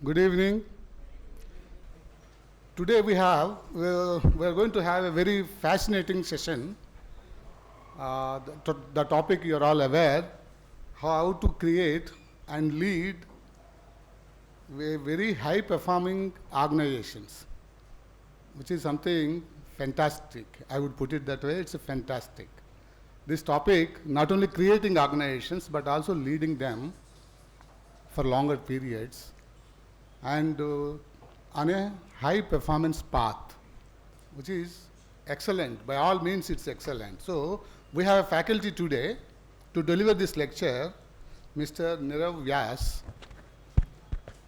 Good evening. Today we are going to have a very fascinating session. The topic you are all aware, how to create and lead very high performing organizations, which is something fantastic. I would put it that way, it's a fantastic. This topic, not only creating organizations, but also leading them for longer periods and on a high performance path, which is excellent. By all means, it's excellent. So, we have a faculty today to deliver this lecture, Mr. Nirav Vyas.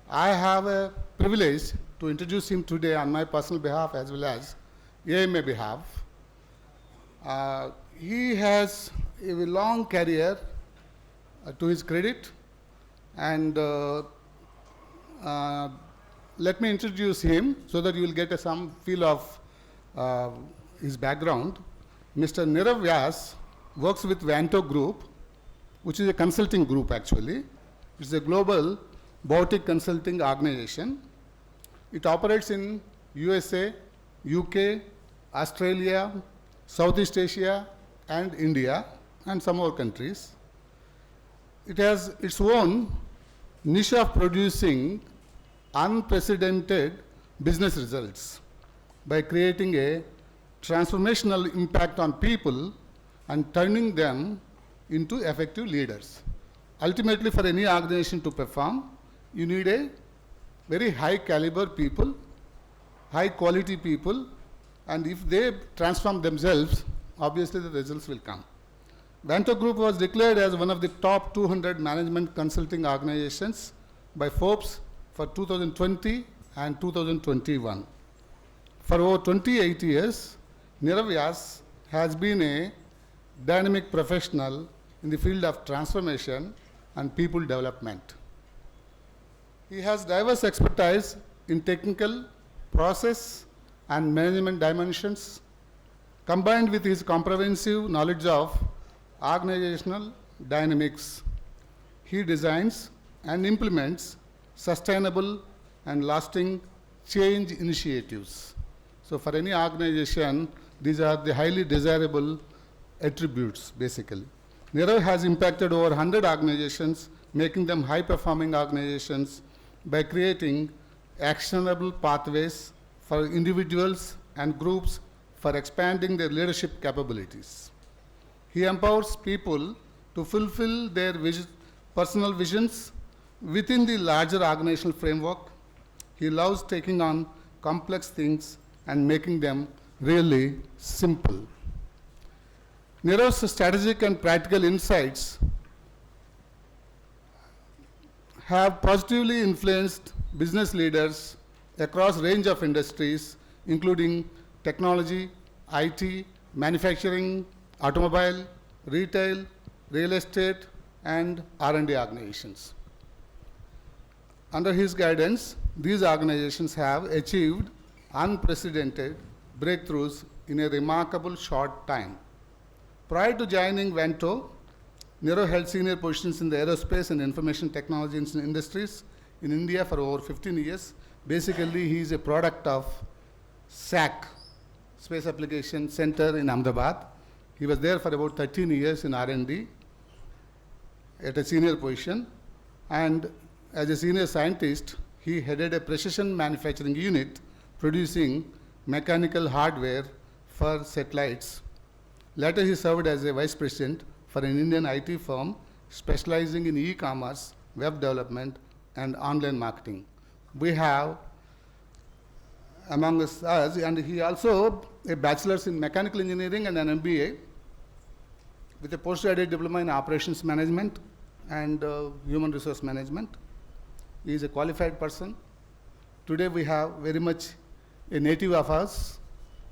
I have a privilege to introduce him today on my personal behalf as well as AMA behalf. He has a long career to his credit, and let me introduce him so that you will get some feel of his background. Mr. Nirav Vyas works with Vanto Group, which is a consulting group actually. It's a global boutique consulting organization. It operates in USA, UK, Australia, Southeast Asia, and India, and some more countries. It has its own niche of producing unprecedented business results by creating a transformational impact on people and turning them into effective leaders. Ultimately, for any organization to perform, you need a very high caliber people, high quality people, and if they transform themselves, obviously the results will come. Vanto Group was declared as one of the top 200 management consulting organizations by Forbes for 2020 and 2021. For over 28 years, Nirav Vyas has been a dynamic professional in the field of transformation and people development. He has diverse expertise in technical, process, and management dimensions, combined with his comprehensive knowledge of organizational dynamics. He designs and implements sustainable and lasting change initiatives. So for any organization, these are the highly desirable attributes, basically. Nirav has impacted over 100 organizations, making them high-performing organizations by creating actionable pathways for individuals and groups for expanding their leadership capabilities. He empowers people to fulfill their personal visions within the larger organizational framework. He loves taking on complex things and making them really simple. Nirav's strategic and practical insights have positively influenced business leaders across a range of industries, including technology, IT, manufacturing, automobile, retail, real estate, and R&D organizations. Under his guidance, these organizations have achieved unprecedented breakthroughs in a remarkable short time. Prior to joining Vanto, Nirav held senior positions in the aerospace and information technology industries in India for over 15 years. Basically, he is a product of SAC, Space Application Center in Ahmedabad. He was there for about 13 years in R&D at a senior position, and as a senior scientist, he headed a precision manufacturing unit producing mechanical hardware for satellites. Later, he served as a vice president for an Indian IT firm specializing in e-commerce, web development, and online marketing. We have among us, and he also a bachelor's in mechanical engineering and an MBA with a postgraduate diploma in operations management and human resource management. He is a qualified person. Today we have very much a native of us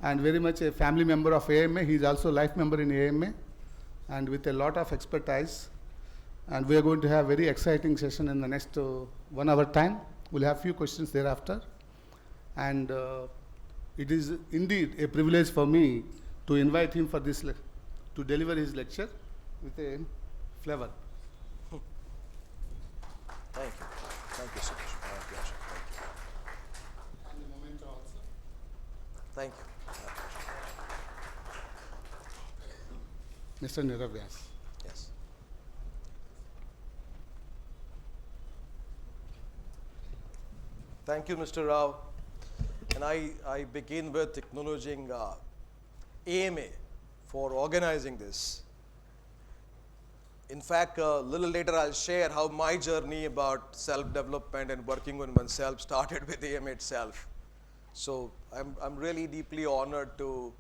and very much a family member of AMA. He is also a life member in AMA and with a lot of expertise. And we are going to have a very exciting session in the next 1 hour time. We'll have a few questions thereafter. And it is indeed a privilege for me to invite him for this to deliver his lecture with a flavor. Thank you. Thank you so much. My pleasure. Thank you. Mr. Nirav Vyas. Yes. Thank you, Mr. Rao. And I begin with acknowledging AMA for organizing this. In fact, a little later I'll share how my journey about self-development and working on oneself started with AMA itself. So I'm really deeply honored to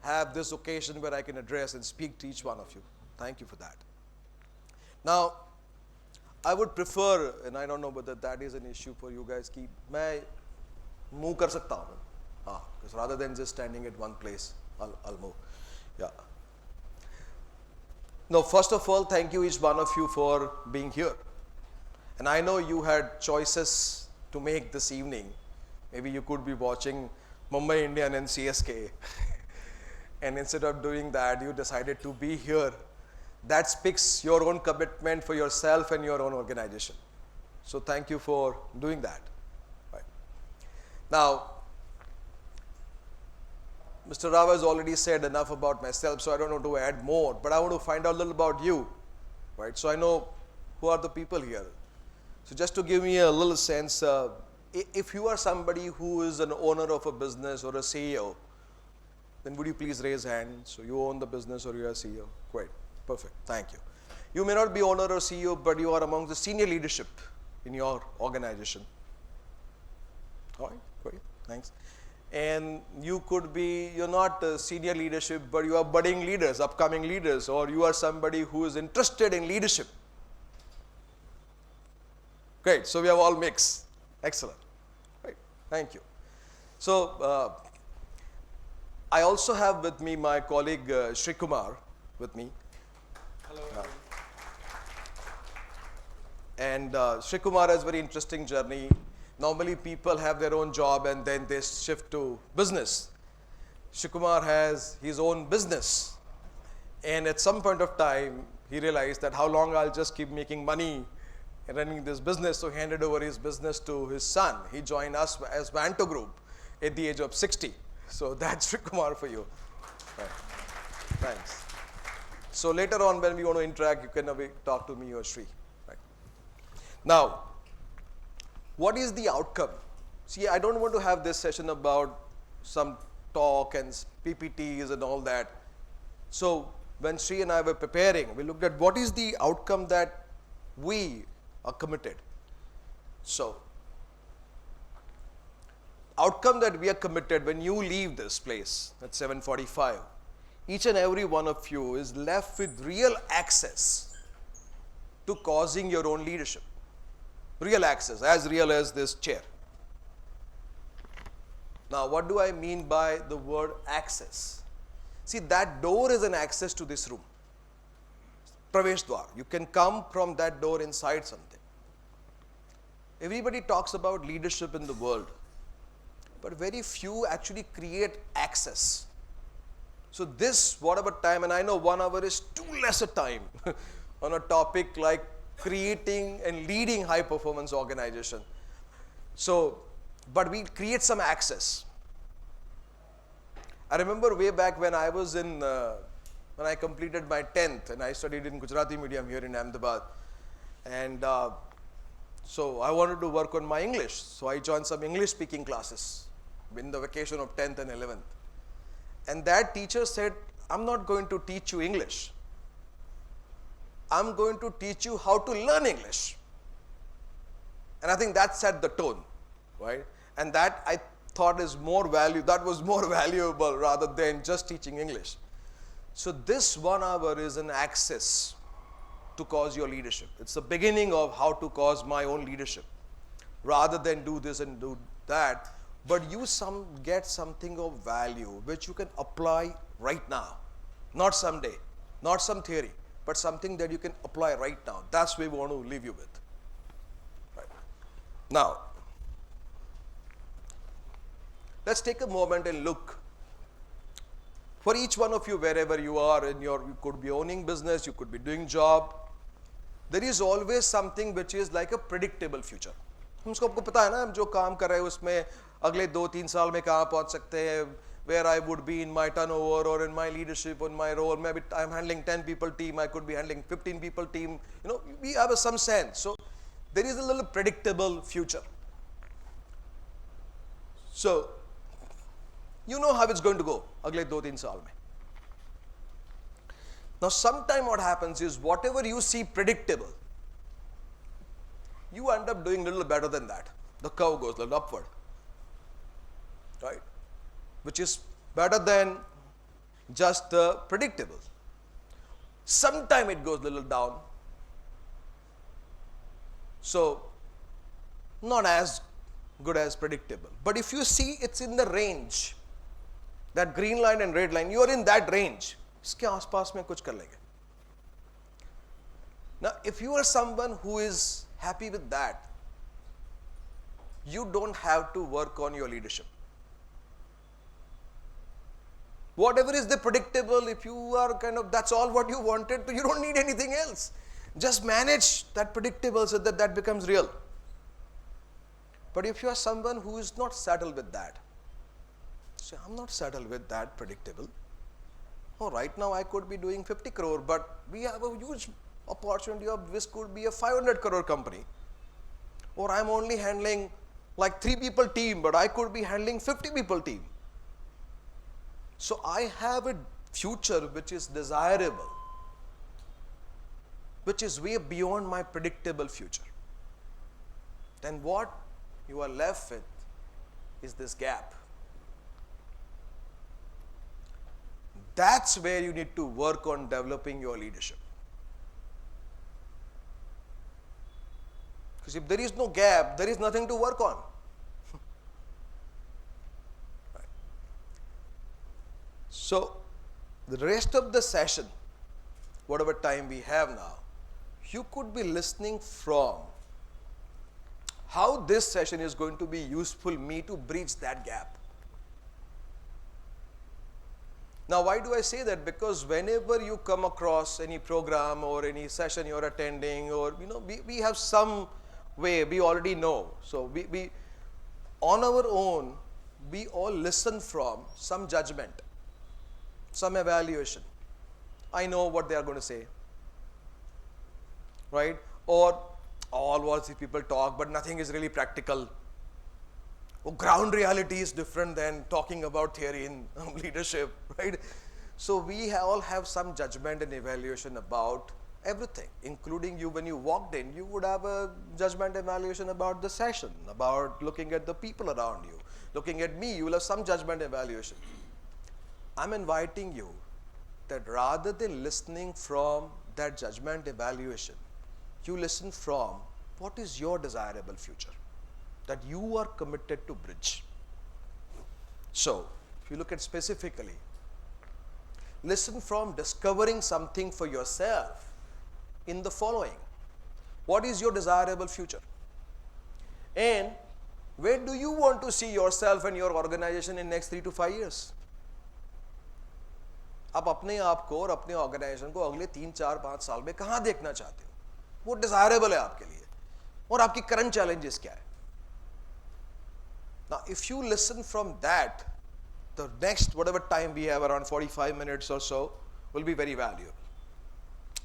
have this occasion where I can address and speak to each one of you. Thank you for that. Now, I would prefer, and I don't know whether that is an issue for you guys, कि मैं move कर सकता हूँ, because rather than just standing at one place, I'll move. Yeah. Now, first of all, thank you each one of you for being here. And I know you had choices to make this evening. Maybe you could be watching Mumbai Indian and CSK. And instead of doing that, you decided to be here. That speaks your own commitment for yourself and your own organization. So thank you for doing that. Right. Now, Mr. Rao has already said enough about myself, so I don't want to add more, but I want to find out a little about you, right? So I know who are the people here. So just to give me a little sense, if you are somebody who is an owner of a business or a CEO, then would you please raise hand? So you own the business or you are a CEO? Great, perfect, thank you. You may not be owner or CEO, but you are among the senior leadership in your organization. All right, great, thanks. And you could be, you're not senior leadership, but you are budding leaders, upcoming leaders, or you are somebody who is interested in leadership. Great, so we have all mixed. Excellent. Right, thank you. So, I also have with me my colleague Shri Kumar with me. Hello. And Shri Kumar has a very interesting journey. Normally people have their own job and then they shift to business. Shri Kumar has his own business. And at some point of time, he realized that how long I'll just keep making money and running this business, so he handed over his business to his son. He joined us as Vanto Group at the age of 60. So that's Shri Kumar for you. Right. Thanks. So later on when we want to interact, you can talk to me or Shri. Right. Now, what is the outcome? See, I don't want to have this session about some talk and PPTs and all that. So when Shri and I were preparing, we looked at what is the outcome that we are committed. So, outcome that we are committed when you leave this place at 7:45, each and every one of you is left with real access to causing your own leadership. Real access, as real as this chair. Now, what do I mean by the word access? See, that door is an access to this room. Pravesh Dwar. You can come from that door inside something. Everybody talks about leadership in the world, but very few actually create access. So this, whatever time, and I know 1 hour is too less a time on a topic like creating and leading high performance organization. So, but we create some access. I remember way back when I was in, when I completed my 10th and I studied in Gujarati medium here in Ahmedabad. And so I wanted to work on my English. So I joined some English speaking classes in the vacation of 10th and 11th. And that teacher said, I'm not going to teach you English. I'm going to teach you how to learn English. And I think that set the tone, right? And that I thought is more that was more valuable rather than just teaching English. So this 1 hour is an access to cause your leadership. It's the beginning of how to cause my own leadership. Rather than do this and do that, but you get something of value which you can apply right now. Not someday, not some theory, but something that you can apply right now. That's what we want to leave you with. Right. Now, let's take a moment and look. For each one of you, wherever you are, you could be owning business, you could be doing job, there is always something which is like a predictable future. हमको पता है ना हम जो काम कर रहे हैं उसमें अगले 2-3 साल में कहाँ पहुँच सकते हैं, where I would be in my turnover or in my leadership, in my role. Maybe I'm handling 10 people team, I could be handling 15 people team. You know, we have some sense. So there is a little predictable future. So you know how it's going to go अगले 2-3 साल में. Now sometime what happens is whatever you see predictable, you end up doing a little better than that. The curve goes a little upward, right? Which is better than just the predictable. Sometime it goes a little down. So not as good as predictable. But if you see it's in the range, that green line and red line, you are in that range. इसके आसपास में कुछ कर लेंगे. Now, if you are someone who is happy with that, you don't have to work on your leadership. Whatever is the predictable, if you are kind of, that's all what you wanted, you don't need anything else. Just manage that predictable so that that becomes real. But if you are someone who is not settled with that, say, I'm not settled with that predictable. Oh, right now I could be doing 50 crore, but we have a huge opportunity of this could be a 500 crore company. Or I'm only handling like 3 people team, but I could be handling 50 people team. So I have a future which is desirable, which is way beyond my predictable future. Then what you are left with is this gap. That's where you need to work on developing your leadership. Because if there is no gap, there is nothing to work on. Right. So, the rest of the session, whatever time we have now, you could be listening from how this session is going to be useful me to bridge that gap. Now, why do I say that? Because whenever you come across any program or any session you're attending, or we have some way, we already know. So we on our own, we all listen from some judgment, some evaluation. I know what they are going to say, right? Or all what people talk, but nothing is really practical. Ground reality is different than talking about theory in leadership, right? So we all have some judgment and evaluation about everything, including you. When you walked in, you would have a judgment evaluation about the session, about looking at the people around you, looking at me, you will have some judgment evaluation. I'm inviting you that rather than listening from that judgment evaluation, you listen from what is your desirable future that you are committed to bridge. So, if you look at specifically, listen from discovering something for yourself in the following. What is your desirable future? And where do you want to see yourself and your organization in next 3 to 5 years? आप अपने आप को और अपने organisation को अगले 3, 4, 5 साल में कहाँ देखना चाहते हो? वो डिजायरेबल है आपके लिए, और आपकी करंट चैलेंजेस क्या है? Now, if you listen from that, the next whatever time we have, around 45 minutes or so, will be very valuable.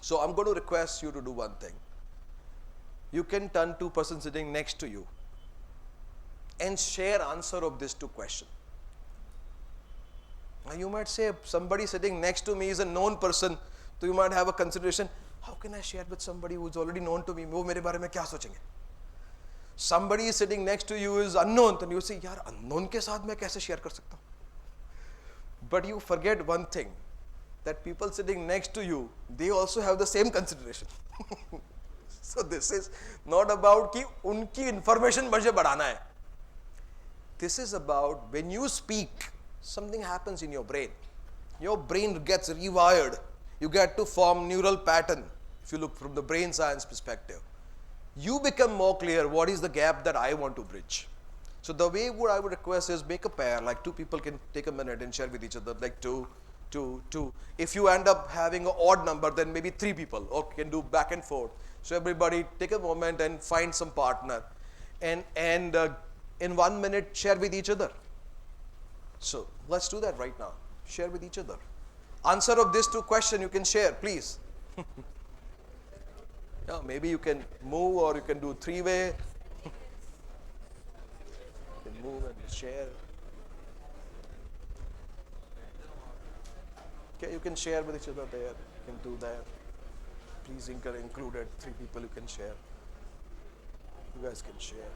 So I'm going to request you to do one thing. You can turn to person sitting next to you and share answer of these 2 questions. Now you might say, somebody sitting next to me is a known person, so you might have a consideration, how can I share with somebody who is already known to me? वो मेरे बारे में क्या सोचेंगे? Somebody is sitting next to you is unknown, then you say, यार unknown के साथ मैं कैसे share कर सकता हूँ? But you forget one thing, that people sitting next to you, they also have the same consideration. So this is not about कि उनकी information मुझे बढ़ाना है. This is about when you speak, something happens in your brain. Your brain gets rewired. You get to form neural pattern. If you look from the brain science perspective, you become more clear what is the gap that I want to bridge. So the way what I would request is make a pair, like 2 people can take a minute and share with each other, like 2. If you end up having an odd number, then maybe 3 people, or can do back and forth. So everybody take a moment and find some partner, and in 1 minute share with each other. So let's do that right now. Share with each other. Answer of these two questions you can share, please. Yeah, maybe you can move or you can do three-way. You can move and share. Okay, you can share with each other there. You can do that. Please included 3 people you can share. You guys can share.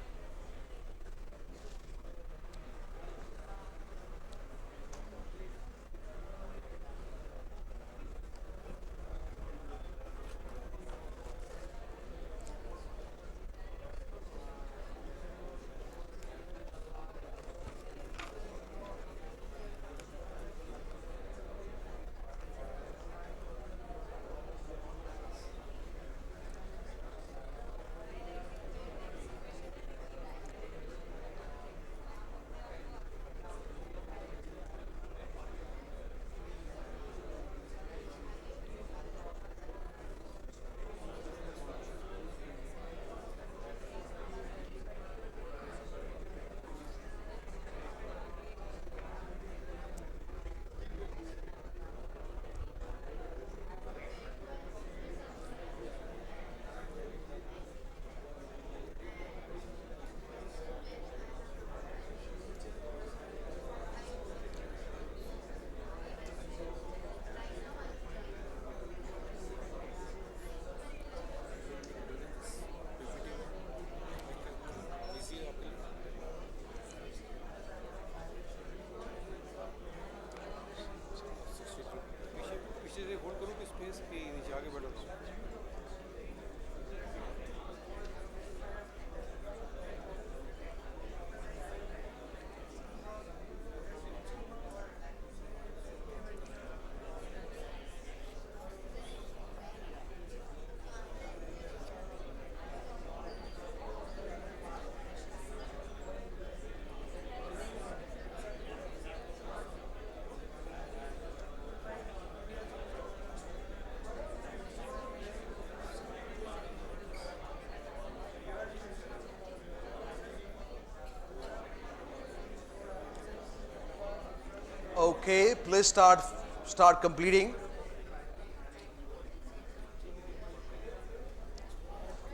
Okay, please start completing.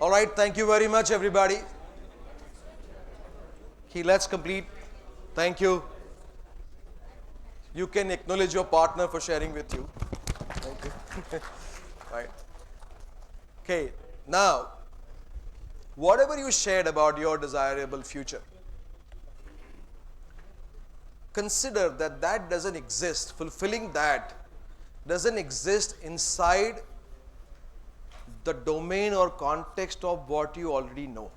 All right, thank you very much, everybody. Okay, let's complete. Thank you. You can acknowledge your partner for sharing with you. Thank you. Right. Okay, now, whatever you shared about your desirable future, consider that that doesn't exist, fulfilling that doesn't exist inside the domain or context of what you already know.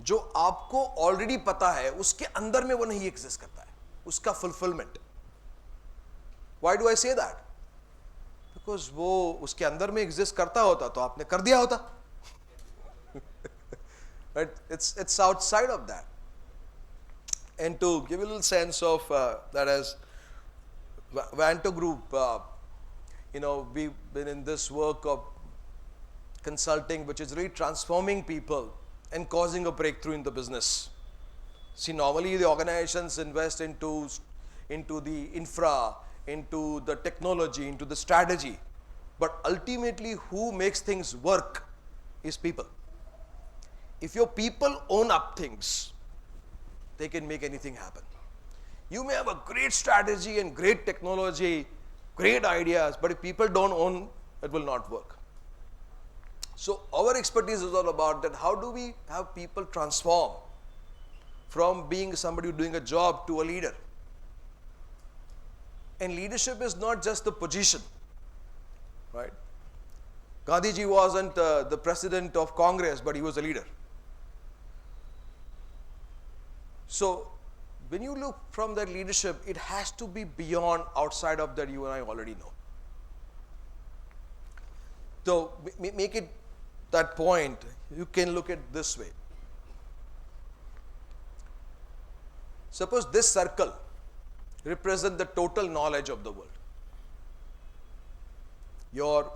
जो आपको already पता है उसके अंदर में वो नहीं exist करता है, उसका fulfilment. Why do I say that? Because वो उसके अंदर में एग्जिस्ट करता होता तो आपने कर दिया होता. But it's outside of that. And to give you a little sense of that as Vanto Group, we've been in this work of consulting which is really transforming people and causing a breakthrough in the business. See, normally the organizations invest into the infra, into the technology, into the strategy. But ultimately who makes things work is people. If your people own up things, they can make anything happen. You may have a great strategy and great technology, great ideas, but if people don't own, it will not work. So our expertise is all about that. How do we have people transform from being somebody doing a job to a leader? And leadership is not just the position, right? Gandhiji wasn't the president of Congress, but he was a leader. So when you look from that leadership, it has to be beyond, outside of that you and I already know. So make it that point, you can look at this way. Suppose this circle represents the total knowledge of the world. Your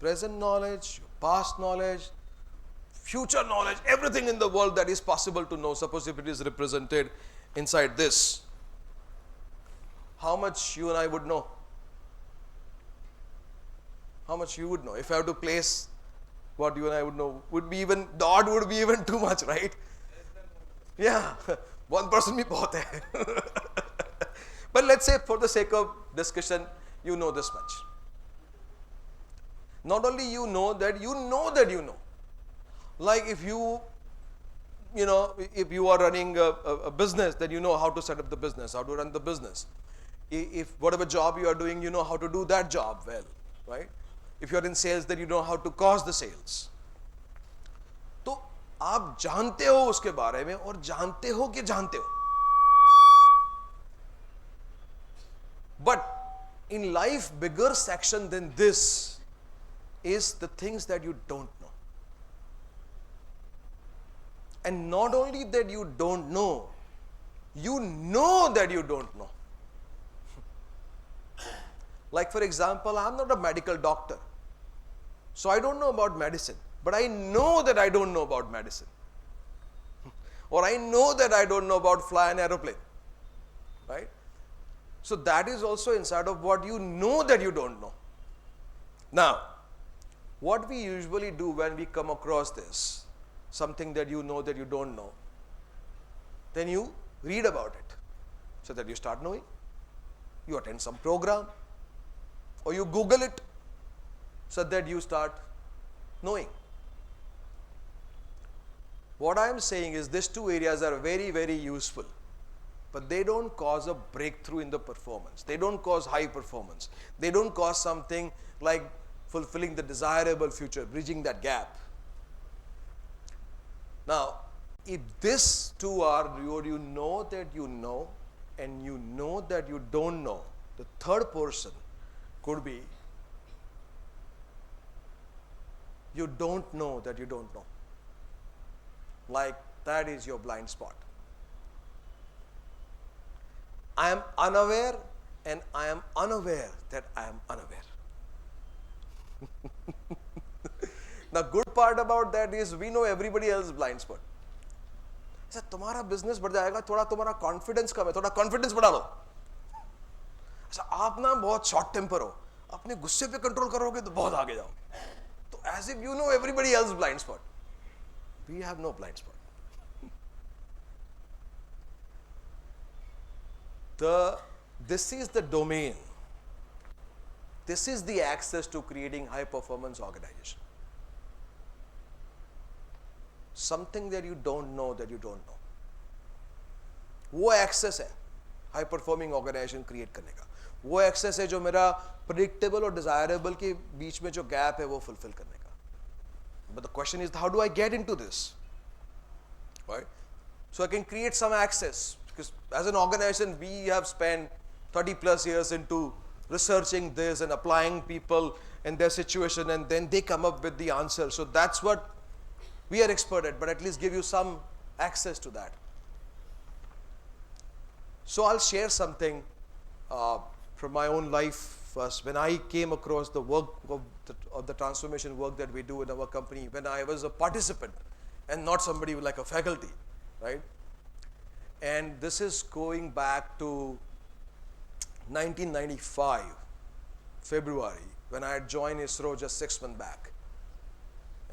present knowledge, your past knowledge, future knowledge, everything in the world that is possible to know, suppose if it is represented inside this, how much you and I would know? How much you would know? If I have to place what you and I would know, would be even, the odd would be even too much, right? Yeah, 1% bhi bahut hai. But let's say for the sake of discussion, you know this much. Not only you know that you know. Like if you are running a business, then you know how to set up the business, how to run the business. If whatever job you are doing, you know how to do that job well, right? If you are in sales, then you know how to cause the sales. तो आप जानते हो उसके बारे में और जानते हो कि जानते हो. But in life, bigger section than this is the things that you don't know. And not only that you don't know, you know that you don't know. Like for example, I'm not a medical doctor, so I don't know about medicine, but I know that I don't know about medicine. Or I know that I don't know about fly an aeroplane, right? So that is also inside of what you know that you don't know. Now, what we usually do when we come across this, something that you know that you don't know, then you read about it so that you start knowing. You attend some program or you Google it so that you start knowing. What I am saying is these two areas are very, very useful, but they don't cause a breakthrough in the performance. They don't cause high performance. They don't cause something like fulfilling the desirable future, bridging that gap. Now, if these two are what you know that you know and you know that you don't know, the third portion could be you don't know that you don't know. Like that is your blind spot. I am unaware and I am unaware that I am unaware. The good part about that is we know everybody else's blind spot. Sir तुम्हारा business बढ़ जाएगा, थोड़ा तुम्हारा confidence कम है, थोड़ा confidence बढ़ा लो. अच्छा आप ना बहुत शॉर्ट टेम्पर हो, अपने गुस्से पे कंट्रोल करोगे तो बहुत आगे जाओगे. तो as if you know everybody else's blind spot. We have no blind spot. This is the domain. This is the access to creating high performance organization. Something that you don't know that you don't know. वो access है high performing organization create करने का. वो access है जो मेरा predictable और desirable के बीच में जो gap है वो fulfill करने का. But the question is, how do I get into this? Right? So I can create some access, because as an organization we have spent 30 plus years into researching this and applying people and their situation, and then they come up with the answer. So that's what we are expert at, but at least give you some access to that. So I'll share something from my own life first. When I came across the work of the transformation work that we do in our company, when I was a participant and not somebody like a faculty, right? And this is going back to 1995, February, when I had joined ISRO just 6 months back.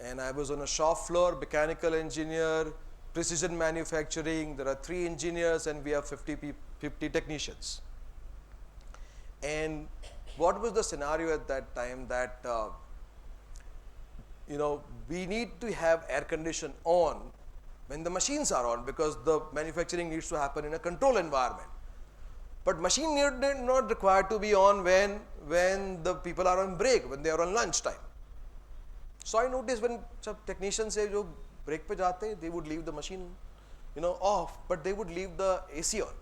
And I was on a shop floor, mechanical engineer, precision manufacturing. There are 3 engineers and we have 50 technicians. And what was the scenario at that time that, we need to have air condition on when the machines are on, because the manufacturing needs to happen in a control environment. But machine need not required to be on when the people are on break, when they are on lunch time. So I noticed when some technicians say jo break pe jaate, they would leave the machine, off, but they would leave the AC on.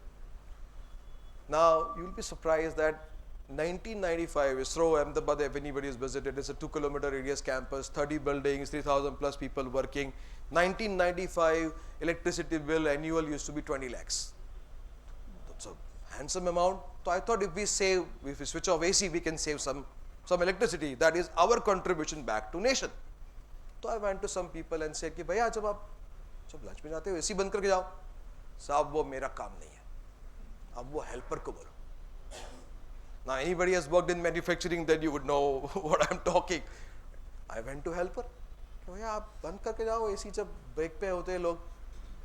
Now you will be surprised that 1995 ISRO Ahmedabad, if anybody has visited, it's a 2-kilometer radius campus, 30 buildings, 3,000 plus people working. 1995 electricity bill annual used to be 20 lakhs. That's a handsome amount. So I thought if we switch off AC, we can save some electricity. That is our contribution back to nation. तो I went to some people and said कि भैया जब lunch में जाते हो AC बंद करके जाओ. साहब वो मेरा काम नहीं है, अब वो हेल्पर को बोलो. Now anybody has worked in manufacturing, then you would know what I'm talking. I went to helper. भैया आप बंद करके जाओ एसी, जब ब्रेक पे होते हैं लोग,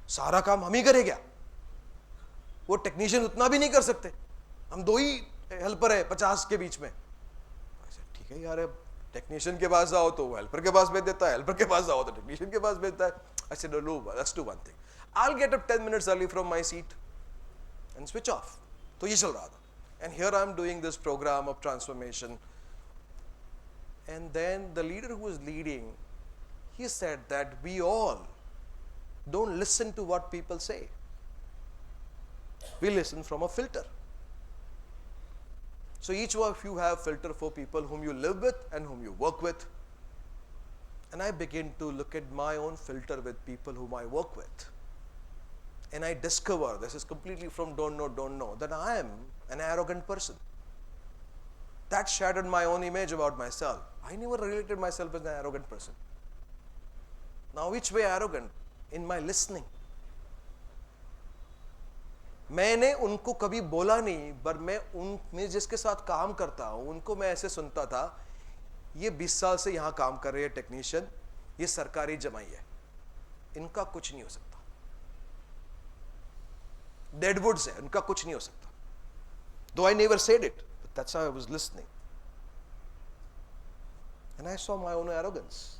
सारा काम हम ही करें क्या? वो टेक्नीशियन उतना भी नहीं कर सकते, हम 2 ही हेल्पर है 50 के बीच में. ठीक है यार, टेक्नीशियन के पास जाओ तो वो हेल्पर के पास भेज देता है, हेल्पर के पास जाओ तो टेक्नीशियन के पास भेजता है. I said, no, let's do one thing. I'll get up 10 minutes early from my seat and switch off. तो ये चल रहा था. And here I'm doing this program of transformation. And then the leader who was leading, he said that we all don't listen to what people say. We listen from a filter. So each of you have filter for people whom you live with and whom you work with. And I begin to look at my own filter with people whom I work with. And I discover, this is completely from don't know, that I am an arrogant person. That shattered my own image about myself. I never related myself as an arrogant person. Now which way arrogant? In my listening. मैंने उनको कभी बोला नहीं, पर मैं जिसके साथ काम करता हूं उनको मैं ऐसे सुनता था, ये 20 साल से यहां काम कर रहे हैं टेक्नीशियन, ये सरकारी जमाई है, इनका कुछ नहीं हो सकता, डेडवुड्स है, इनका कुछ नहीं हो सकता. Though I never said it, but that's how I was listening. And I saw my own arrogance.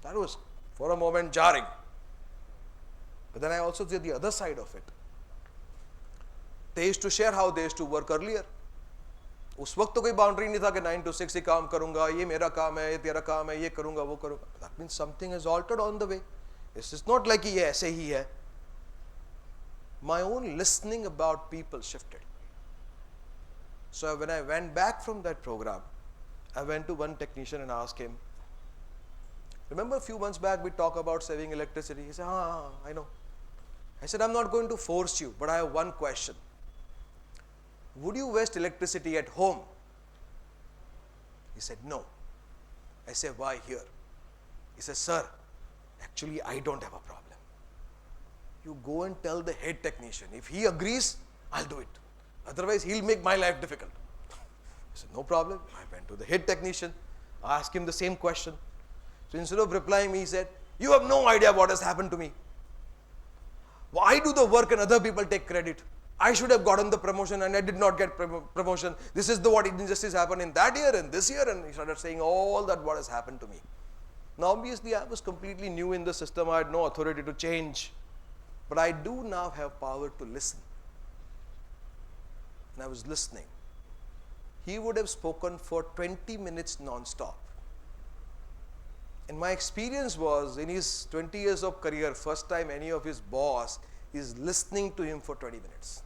That was for a moment jarring. But then I also see the other side of it. They used to share how they used to work earlier. उस वक्त तो कोई boundary नहीं था कि 9 to 6 ही काम करूंगा, ये मेरा काम है, ये तेरा काम है, ये करूंगा, वो करूंगा. That means something has altered on the way. This is not like ये ऐसे ही है. My own listening about people shifted. So when I went back from that program, I went to one technician and asked him, remember a few months back we talked about saving electricity? He said, I know. I said, I'm not going to force you, but I have one question. Would you waste electricity at home? He said, no. I said, why here? He said, sir, actually I don't have a problem. You go and tell the head technician. If he agrees, I'll do it. Otherwise, he'll make my life difficult. I said, no problem. I went to the head technician, asked him the same question. So instead of replying me, he said, you have no idea what has happened to me. Why do the work and other people take credit? I should have gotten the promotion and I did not get promotion. This is what injustice happened in that year and this year. And he started saying all that what has happened to me. Now obviously I was completely new in the system. I had no authority to change. But I do now have power to listen. And I was listening. He would have spoken for 20 minutes non-stop. And my experience was, in his 20 years of career, first time any of his boss is listening to him for 20 minutes.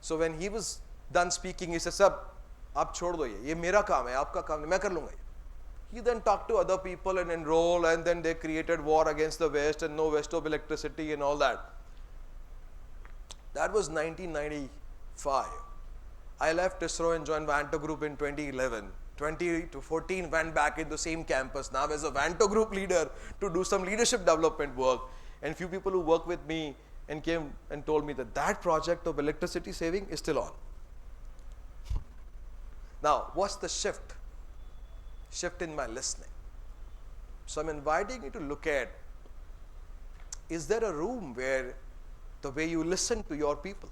So when he was done speaking, he said, "Sab, aap chhod do ye mera kaam hai, aapka kaam nahi, main kar lunga." He then talked to other people and enrolled, and then they created war against the West and no West of electricity and all that. That was 1995. I left ISRO and joined Vanto Group in 2011. 20 to 14 went back in the same campus now as a Vanto Group leader to do some leadership development work. And few people who work with me and came and told me that that project of electricity saving is still on. Now, what's the shift? Shift in my listening. So I'm inviting you to look at, is there a room where the way you listen to your people?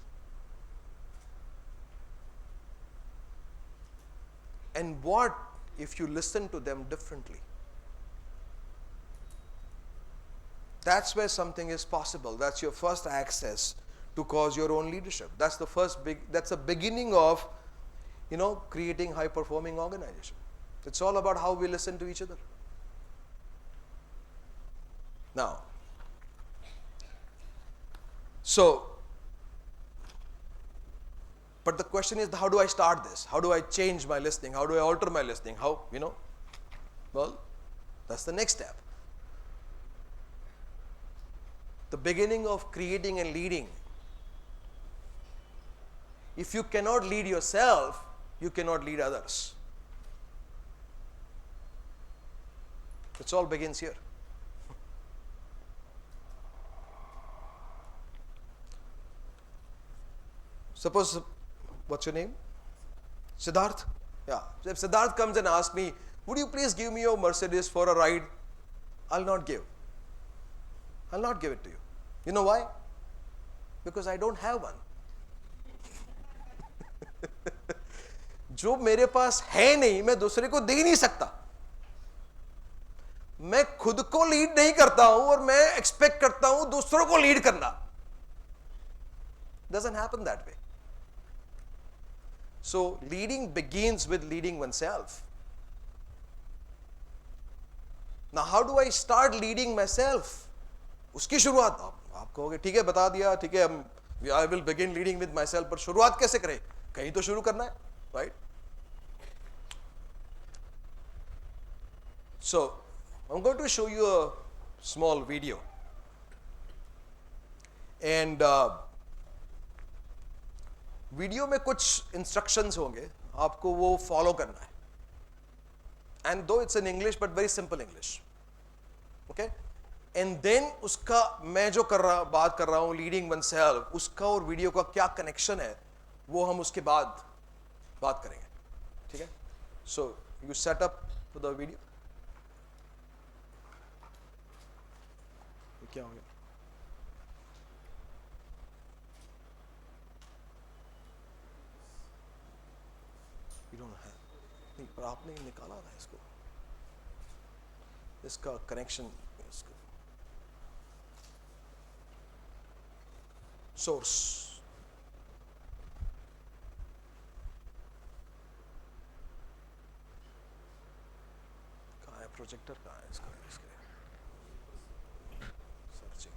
And what if you listen to them differently? That's where something is possible. That's your first access to cause your own leadership. That's that's the beginning of, creating high-performing organization. It's all about how we listen to each other. Now, but the question is, how do I start this? How do I change my listening? How do I alter my listening? Well, that's the next step. The beginning of creating and leading. If you cannot lead yourself, you cannot lead others. It all begins here. Suppose, what's your name? Siddharth? Yeah. So if Siddharth comes and asks me, would you please give me your Mercedes for a ride? I'll not give. I'll not give it to you. You know why? Because I don't have one. जो मेरे पास है नहीं, मैं दूसरे को दे ही नहीं सकता. मैं खुद को लीड नहीं करता हूं और मैं एक्सपेक्ट करता हूं दूसरों को लीड करना. Doesn't happen that way. So leading begins with leading oneself. Now how do I start leading myself? उसकी शुरुआत आप कहोगे ठीक है बता दिया, ठीक है I will begin leading with myself, पर शुरुआत कैसे करें? कहीं तो शुरू करना है, right? So I'm going to show you a small video, and video में कुछ इंस्ट्रक्शंस होंगे, आपको वो फॉलो करना है. And though it's in English but very simple English. Okay, and then उसका मैं जो बात कर रहा हूं लीडिंग वन सेल्फ, उसका और वीडियो का क्या कनेक्शन है वो हम उसके बाद बात करेंगे. ठीक है, so you set up for the video. क्या हो गया? नहीं, पर आपने निकाला था इसको, इसका कनेक्शन, सोर्स. कहाँ है प्रोजेक्टर? कहाँ है इसका? इसके सर्चिंग.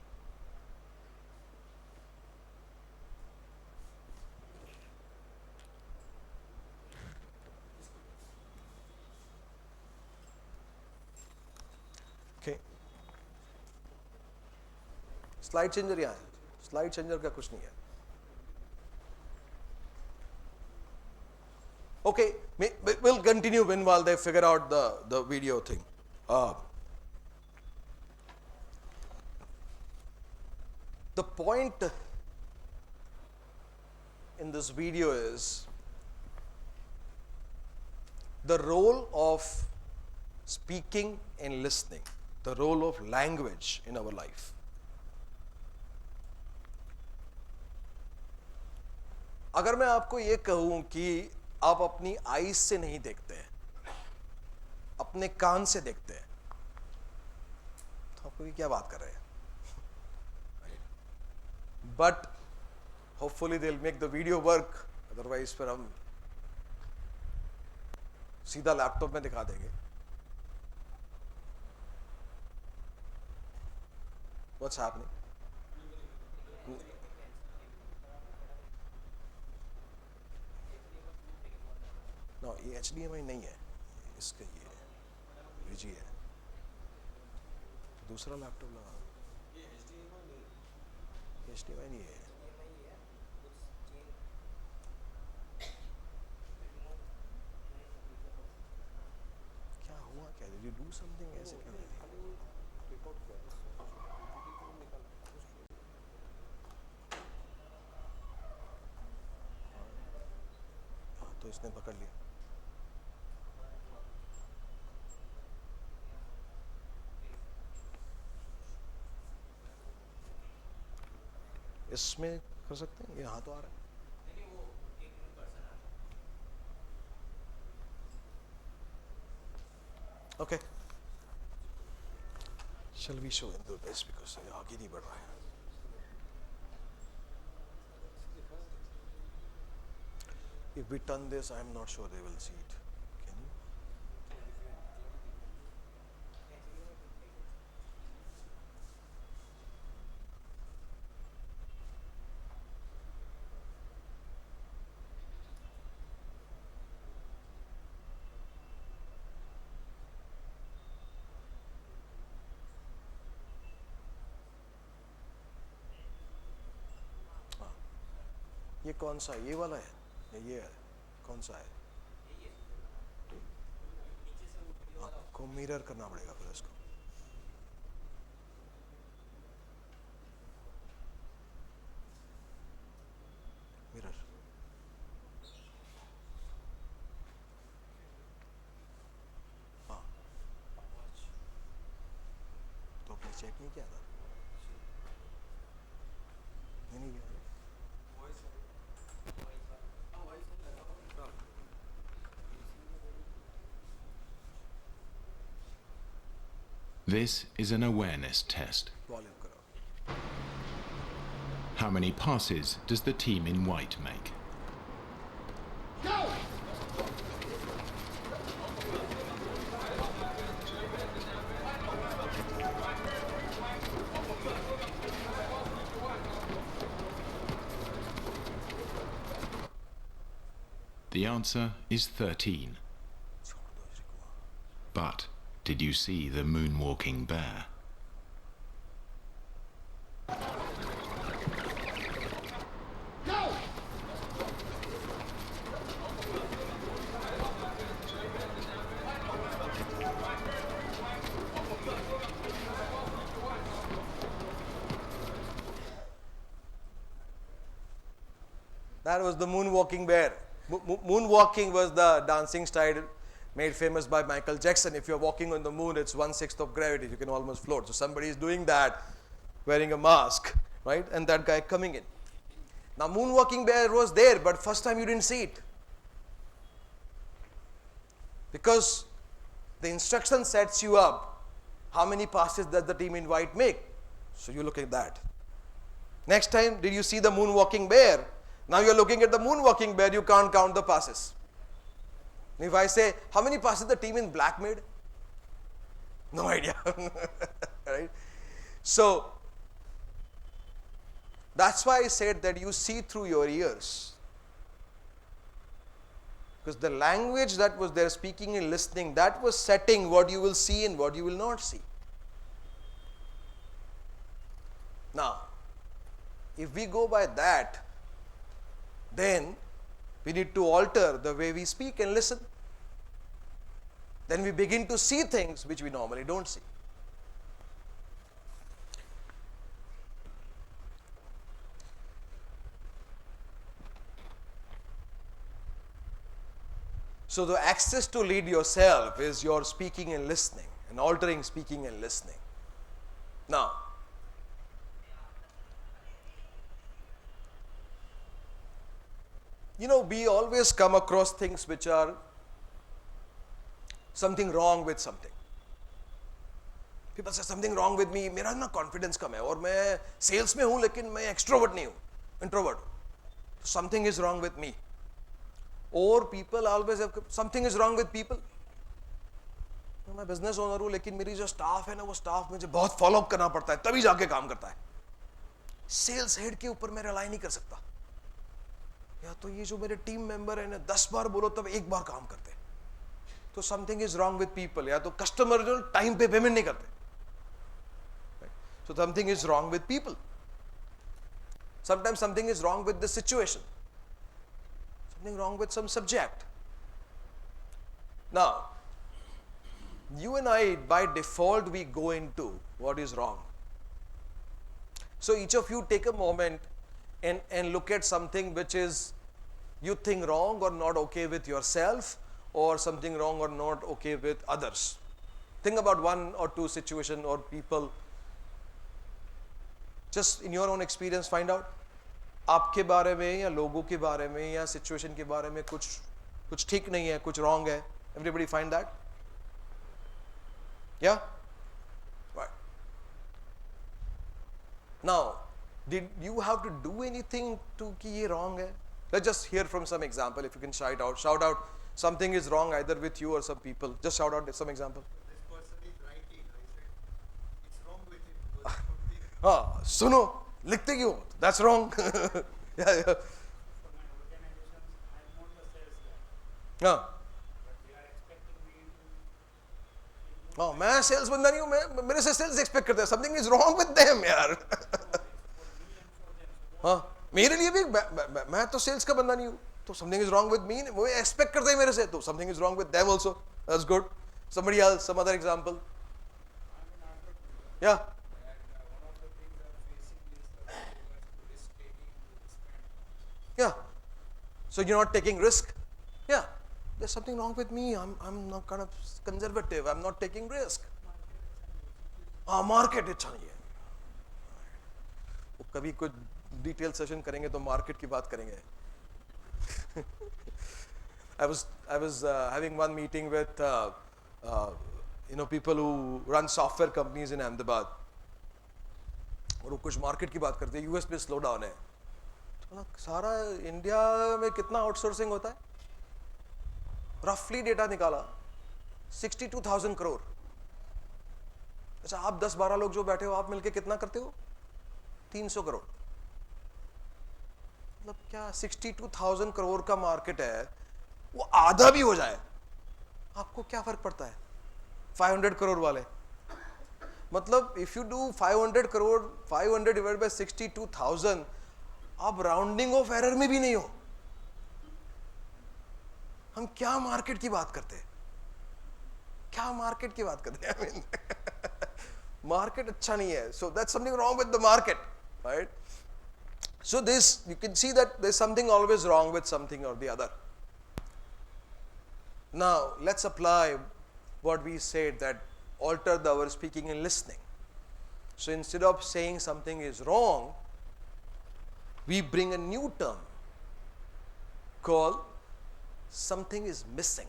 ओके, स्लाइड चेंजर यहाँ है. स्लाइड चेंजर का कुछ नहीं है. Okay, we'll continue when while they figure out the video thing. The point in this video is the role of speaking and listening, the role of language in our life. अगर मैं आपको ये कहूं कि आप अपनी आईज से नहीं देखते हैं, अपने कान से देखते हैं, तो आपको ये क्या बात कर रहे हैं? But hopefully they will make the video work, otherwise फिर हम सीधा लैपटॉप में दिखा देंगे. What's happening? नो, ये HDMI नहीं है, इसका ये VG है. दूसरा लैपटॉप लगा. ये HDMI नहीं है. क्या हुआ? क्या did you do something? ऐसे क्या? तो इसने पकड़ लिया. इसमें कर सकते हैं, यहाँ तो आ रहा है. Okay, shall we show in the best because ये आगे नहीं बढ़ रहा है. If we turn this, I am not sure they will see it. Can you? ये कौन सा? ये वाला है या ये है? कौन सा है? हाँ, इसको मिरर करना पड़ेगा फिर इसको. मिरर. हाँ. तो आपने चेक नहीं किया था? नहीं किया. This is an awareness test. Volume करो. How many passes does the team in white make? The answer is 13. But did you see the moonwalking bear? That was the moonwalking bear. Moonwalking was the dancing style made famous by Michael Jackson. If you're walking on the moon, it's 1/6 of gravity. You can almost float. So somebody is doing that, wearing a mask, right? And that guy coming in. Now, moonwalking bear was there, but first time you didn't see it. Because the instruction sets you up. How many passes does the team in white make? So you look at that. Next time, did you see the moonwalking bear? Now you're looking at the moonwalking bear, you can't count the passes. If I say, how many passes the team in black made? No idea. Right? So, that's why I said that you see through your ears. Because the language that was there, speaking and listening, that was setting what you will see and what you will not see. Now, if we go by that, then we need to alter the way we speak and listen. Then we begin to see things which we normally don't see. So the access to lead yourself is your speaking and listening, and altering speaking and listening. Now, we always come across things which are something wrong with something. People say something wrong with me. मेरा ना confidence कम है और मैं sales में हूँ लेकिन मैं extrovert नहीं हूँ, introvert. Something is wrong with me. Or people always have something is wrong with people. मैं business owner हूँ लेकिन मेरी जो staff है ना वो staff मुझे बहुत follow up करना पड़ता है तभी जाके काम करता है. Sales head के ऊपर मैं rely नहीं कर सकता. या तो ये जो मेरे टीम मेंबर है ना 10 बार बोलो तब एक बार काम करते हैं. तो something is wrong with people. या तो कस्टमर जो टाइम पे पेमेंट नहीं करते. So something is wrong with people. Sometimes something is wrong with the situation. Something wrong with some subject. Now you and I by default we go into what is wrong. So each of you take a moment and look at something which is you think wrong or not okay with yourself, or something wrong or not okay with others. Think about one or two situation or people. Just in your own experience find out. आपके बारे में या लोगों के बारे में या situation के बारे में कुछ ठीक नहीं है, कुछ wrong है. Everybody find that? Yeah? Right. Now, did you have to do anything to कि ये wrong है? Let's just hear from some example. If you can shout out something is wrong either with you or some people. Just shout out some example. This person is writing. I said, it's wrong with him because he put the हाँ, सुनो, लिखते क्यों? That's wrong. Yeah. for my organizations, I'm not the sales guy, हाँ, but they are expecting me to हाँ, मैं sales बंदा नहीं हूँ. मैं मेरे से सेल्स एक्सपेक्ट करते हैं. Something is wrong with them यार. हाँ, मेरे लिए भी मैं तो सेल्स का बंदा नहीं हूँ. तो something is wrong with me. वो एक्सपेक्ट करते हैं मेरे से. तो something is wrong with them also. That's good. Somebody else, some other example? Yeah. Yeah. So you're not taking risk? Yeah. There's something wrong with me. I'm not kind of conservative. I'm not taking risk. Market अच्छा नहीं है. वो कभी कुछ detail session करेंगे तो market की बात करेंगे. I was having one meeting with people who run software companies in Ahmedabad. और वो कुछ मार्केट की बात करते हैं. यूएस में स्लो डाउन है. तो सारा इंडिया में कितना आउटसोर्सिंग होता है? रफली डेटा निकाला 62,000 करोड़. अच्छा, आप 10-12 लोग जो बैठे हो, आप मिलके कितना करते हो? 300 करोड़. मतलब क्या 62,000 करोड़ का मार्केट है, वो आधा भी हो जाए आपको क्या फर्क पड़ता है? 500 करोड़ वाले, मतलब if you do 500 crore, 500 divide by 62,000, आप राउंडिंग ऑफ एरर में भी नहीं हो. हम क्या मार्केट की बात करते हैं? क्या मार्केट की बात करते हैं? मार्केट अच्छा नहीं है. So that's something wrong with the market, right? So this, you can see that there's something always wrong with something or the other. Now let's apply what we said, that alter our speaking and listening. So instead of saying something is wrong, we bring a new term called something is missing.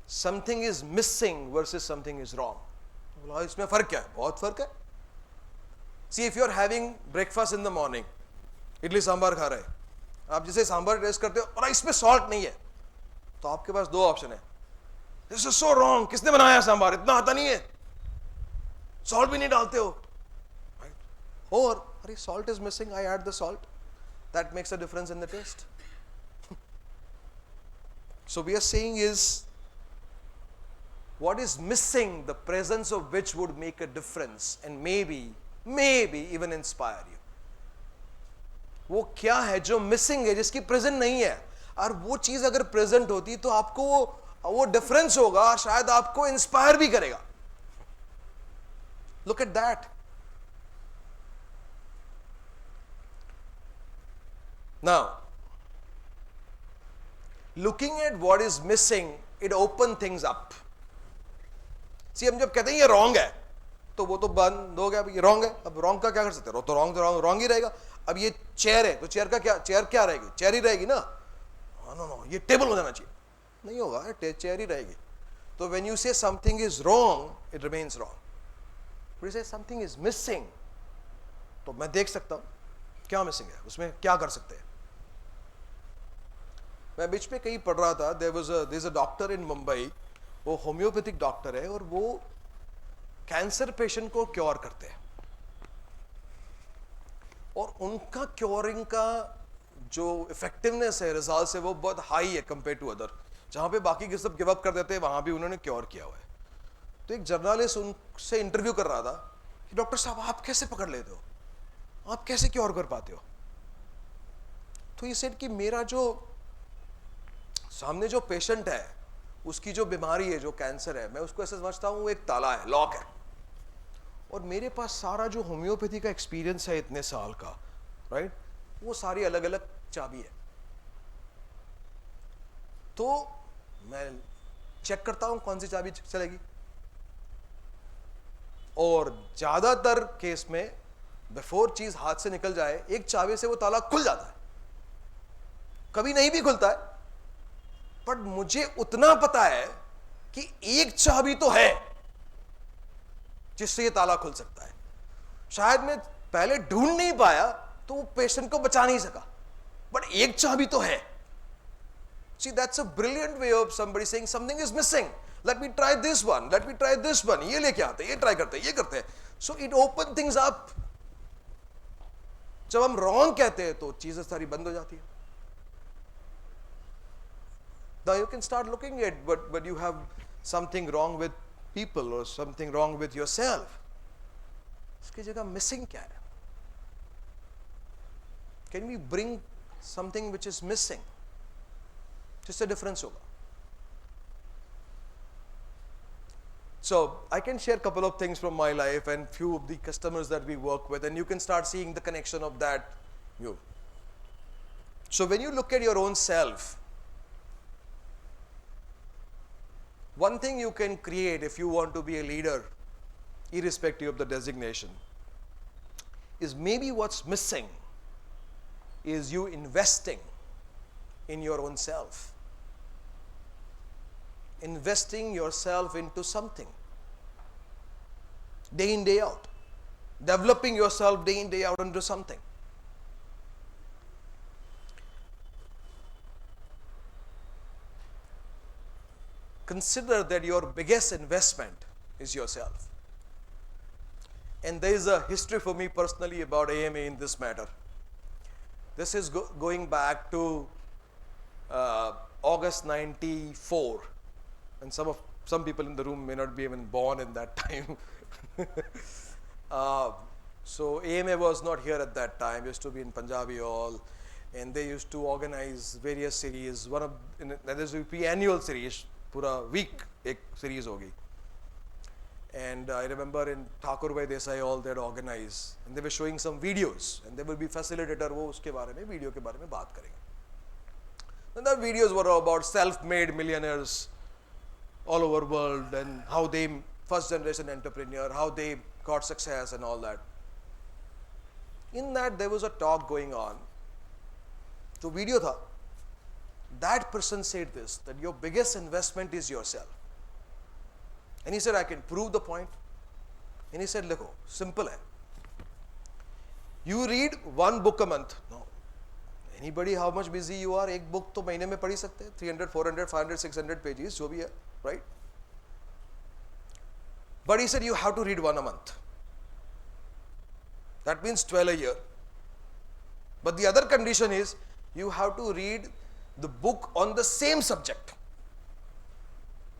Something is missing versus something is wrong. बोला इसमें फर्क क्या है? बहुत फर्क है. See, if you are having breakfast in the morning, idli sambar खा रहे, आप जैसे सांभर टेस्ट करते हो और इसमें सॉल्ट नहीं है, तो आपके पास दो ऑप्शन है. This is so wrong. किसने बनाया सांभर? इतना आता नहीं है, सॉल्ट भी नहीं डालते हो. Or, अरे salt is missing, I add the salt. That makes a difference in the taste. So we are saying is, what is missing, the presence of which would make a difference and maybe even inspire you. वो क्या है जो missing है, जिसकी present नहीं है, और वो चीज अगर प्रेजेंट होती तो आपको वो डिफरेंस होगा, शायद आपको इंस्पायर भी करेगा. Look at that. Now, looking at what is missing, it opens things up. See, हम जब कहते हैं ये रॉन्ग है, तो वो तो बंद हो गया, ये रॉन्ग है. अब रॉन्ग का क्या कर सकते हैं? तो रॉन्ग ही रहेगा. अब ये चेयर है, तो चेयर क्या रहेगी? चेयर ही रहेगी ना. नो, ये टेबल हो जाना चाहिए. नहीं होगा, चेयर ही रहेगी. तो when you say something is wrong, it remains wrong. When you say something is missing, तो मैं देख सकता हूं क्या मिसिंग है, उसमें क्या कर सकते हैं. मैं बीच में कहीं पढ़ रहा था, there is a doctor in Mumbai, वो होम्योपैथिक डॉक्टर है और वो कैंसर पेशेंट को क्योर करते हैं. और उनका क्योरिंग का जो इफेक्टिवनेस है, रिजल्ट है, वो बहुत हाई है कंपेयर टू अदर. जहां पे बाकी के सब गिव अप कर देते हैं, वहां भी उन्होंने क्योर किया हुआ है. तो एक जर्नलिस्ट उनसे इंटरव्यू कर रहा था कि डॉक्टर साहब आप कैसे पकड़ लेते हो, आप कैसे क्योर कर पाते हो. तो ये सेड कि मेरा जो सामने जो पेशेंट है, उसकी जो बीमारी है, जो कैंसर है, मैं उसको ऐसे समझता हूं वो एक ताला है, लॉक है, और मेरे पास सारा जो होम्योपैथी का एक्सपीरियंस है इतने साल का, राइट, वो सारी अलग अलग चाबी है. तो मैं चेक करता हूं कौन सी चाबी चलेगी, और ज्यादातर केस में बिफोर चीज हाथ से निकल जाए, एक चाबी से वो ताला खुल जाता है. कभी नहीं भी खुलता है, बट मुझे उतना पता है कि एक चाबी तो है जिससे ये ताला खुल सकता है. शायद मैं पहले ढूंढ नहीं पाया तो वो पेशेंट को बचा नहीं सका, बट एक चाबी तो है. See, that's a brilliant way of somebody saying something is missing. Let me try this one. Let me try this one. ये लेके आते हैं, ये ट्राई करते हैं, ये करते हैं. So it open things up. जब हम wrong कहते हैं तो चीजें सारी बंद हो जाती है. Now you can start looking at but you have something wrong with people or something wrong with yourself. इसकी जगह missing क्या है? Can we bring something which is missing? जिससे डिफरेंस होगा. So I can share a couple of things from my life and few of the customers that we work with, and you can start seeing the connection of that. You. So when you look at your own self, one thing you can create if you want to be a leader, irrespective of the designation, is maybe what's missing is you investing in your own self. Investing yourself into something day in, day out. Developing yourself day in, day out into something. Consider that your biggest investment is yourself. And there is a history for me personally about AMA in this matter. This is going back to August 94. And some people in the room may not be even born in that time. So AMA was not here at that time. Used to be in Punjabi Hall, and they used to organize various series. There used to be annual series. Pura week एक series होगी. And I remember in Thakur Bhai Desai Hall they had organized, and they were showing some videos, and there will be facilitator वो उसके बारे में video के बारे में बात करेंगे. And the videos were about self-made millionaires all over world, and how they first generation entrepreneur, how they got success and all that. In that there was a talk going on. जो video था, that person said this, that your biggest investment is yourself. And he said, I can prove the point. And he said, look, simple hai. You read one book a month. No. Anybody, how much busy you are, एक book तो महीने में पढ़ ही सकते हैं, 300, 400, 500, 600 pages, जो भी है, right? But he said, you have to read one a month. That means 12 a year. But the other condition is, you have to read the book on the same subject.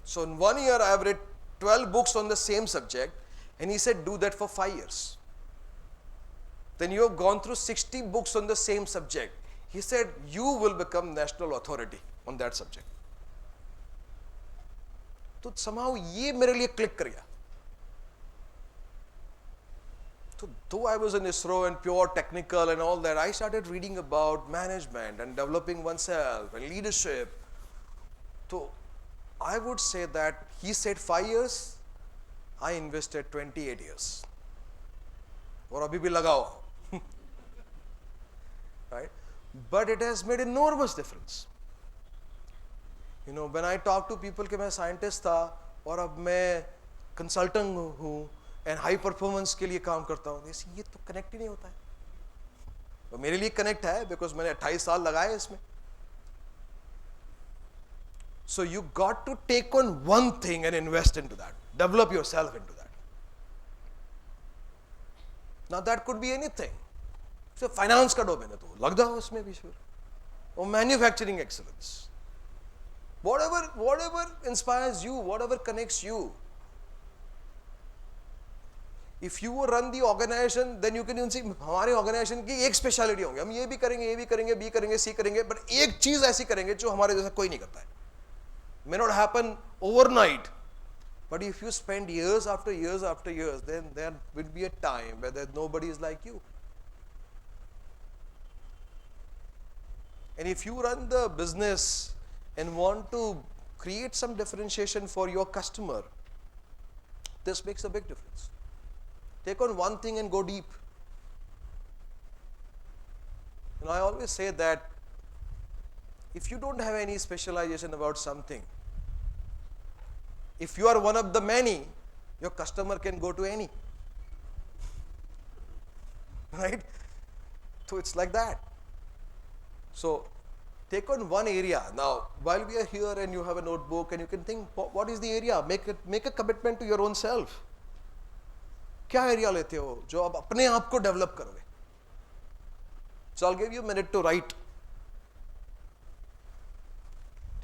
So in 1 year I have read 12 books on the same subject, and he said do that for 5 years. Then you have gone through 60 books on the same subject. He said you will become national authority on that subject. तो somehow ये मेरे लिए click कर गया. So though I was in ISRO and pure technical and all that, I started reading about management and developing oneself and leadership. So I would say that he said 5 years, I invested 28 years. और अभी भी लगाओ. Right? But it has made enormous difference. You know, when I talk to people कि मैं scientist था और अब मैं consultant हूँ and high performance के लिए काम करता हूँ, ये तो connect ही नहीं होता है. तो मेरे लिए connect है because मैंने 28 साल लगाए इसमें. So you got to take on one thing and invest into that. Develop yourself into that. Now that could be anything. So finance का domain है तो लग जाओ उसमें भी फिर. Or manufacturing excellence. Whatever inspires you, whatever connects you. If you run the organization, then you can even see हमारे organization की एक speciality होंगे. हम ये भी करेंगे, B करेंगे, C करेंगे, but एक चीज ऐसी करेंगे जो हमारे जैसा कोई नहीं करता है. May not happen overnight, but if you spend years after years after years, then there will be a time where nobody is like you. And if you run the business and want to create some differentiation for your customer, this makes a big difference. Take on one thing and go deep. And I always say that if you don't have any specialization about something, if you are one of the many, your customer can go to any. Right? So it's like that. So take on one area. Now, while we are here and you have a notebook and you can think, what is the area? Make a commitment to your own self. क्या area लेते हो जो आप अपने आप को develop करोगे? So I'll give you a minute to write.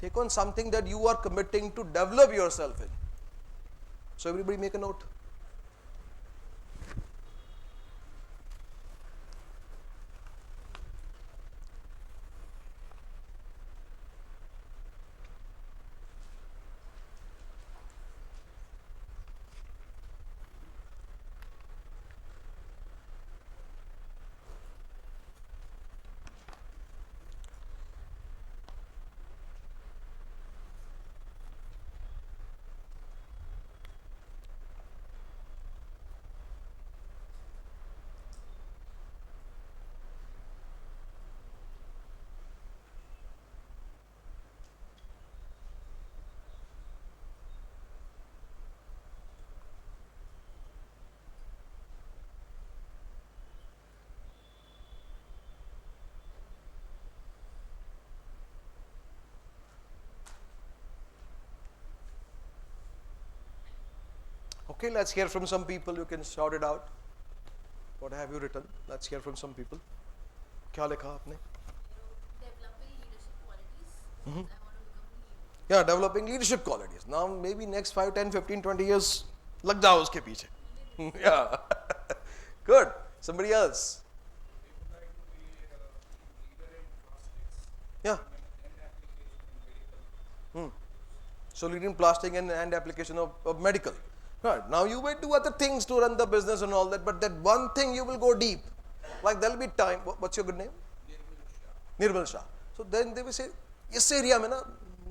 Take on something that you are committing to develop yourself in. So everybody make a note. Okay, let's hear from some people. You can shout it out. What have you written? Let's hear from some people. क्या लिखा आपने? Developing leadership qualities. I want to become a leader. Yeah, developing leadership qualities. Now maybe next 5, 10, 15, 20 years लग जाओ उसके पीछे. Yeah. Good. Somebody else. Yeah. So leading plastic and application of medical. Right. Now you may do other things to run the business and all that, but that one thing you will go deep. Like there will be time. What's your good name? Nirmal Shah. So then they will say, इस area में ना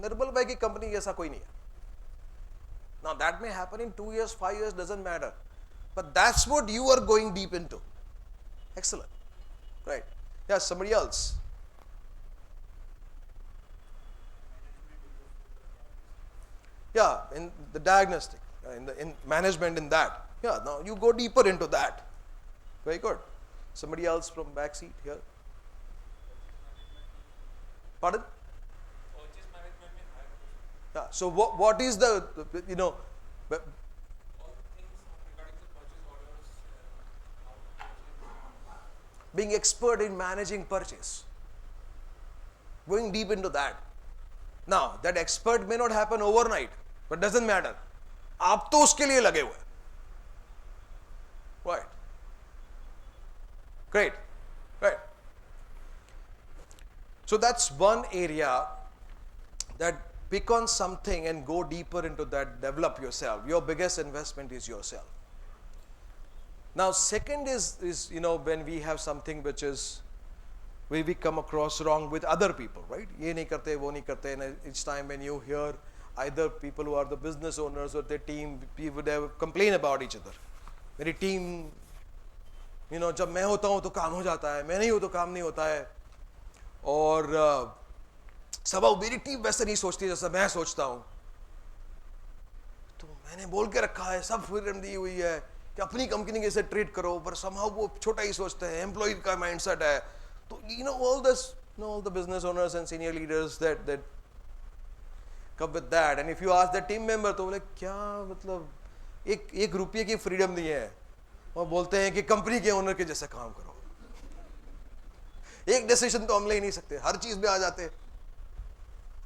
निर्मल भाई की company ऐसा कोई नहीं है. Now that may happen in 2 years, 5 years, doesn't matter. But that's what you are going deep into. Excellent. Right. Yeah, somebody else. Yeah, in the diagnostic, in management in that. Yeah, now you go deeper into that. Very good. Somebody else from back seat here. Pardon? Purchase management में higher position. Yeah. So what is the you know All things regarding the purchase orders, how to purchase. being expert in managing purchase, going deep into that. Now that expert may not happen overnight, but doesn't matter. आप तो उसके लिए लगे हुए. Right. Great. Right. So that's one area, that pick on something and go deeper into that, develop yourself. Your biggest investment is yourself. Now second is when we have something which is where we come across wrong with other people, right? ये नहीं करते, वो नहीं करते, and each time when you hear either people who are the business owners or their team, people would have complain about each other. मेरी team, जब मैं होता हूँ तो काम हो जाता है, मैं नहीं हूँ तो काम नहीं होता है, और सब मेरी टीम वैसे नहीं सोचती जैसा मैं सोचता हूँ. तो मैंने बोल के रखा है, सब फ्रीडम दी हुई है कि अपनी कंपनी के साथ ट्रीट करो, पर somehow वो छोटा ही सोचते हैं, एम्प्लॉय का माइंडसेट है. तो all the business owners and senior leaders that come with that, and if you ask the team member तो बोले क्या मतलब एक रुपये की फ्रीडम दी है, और बोलते हैं कि कंपनी के ओनर के जैसे काम करो. एक डिसीजन तो हम ले ही नहीं सकते, हर चीज में आ जाते हैं.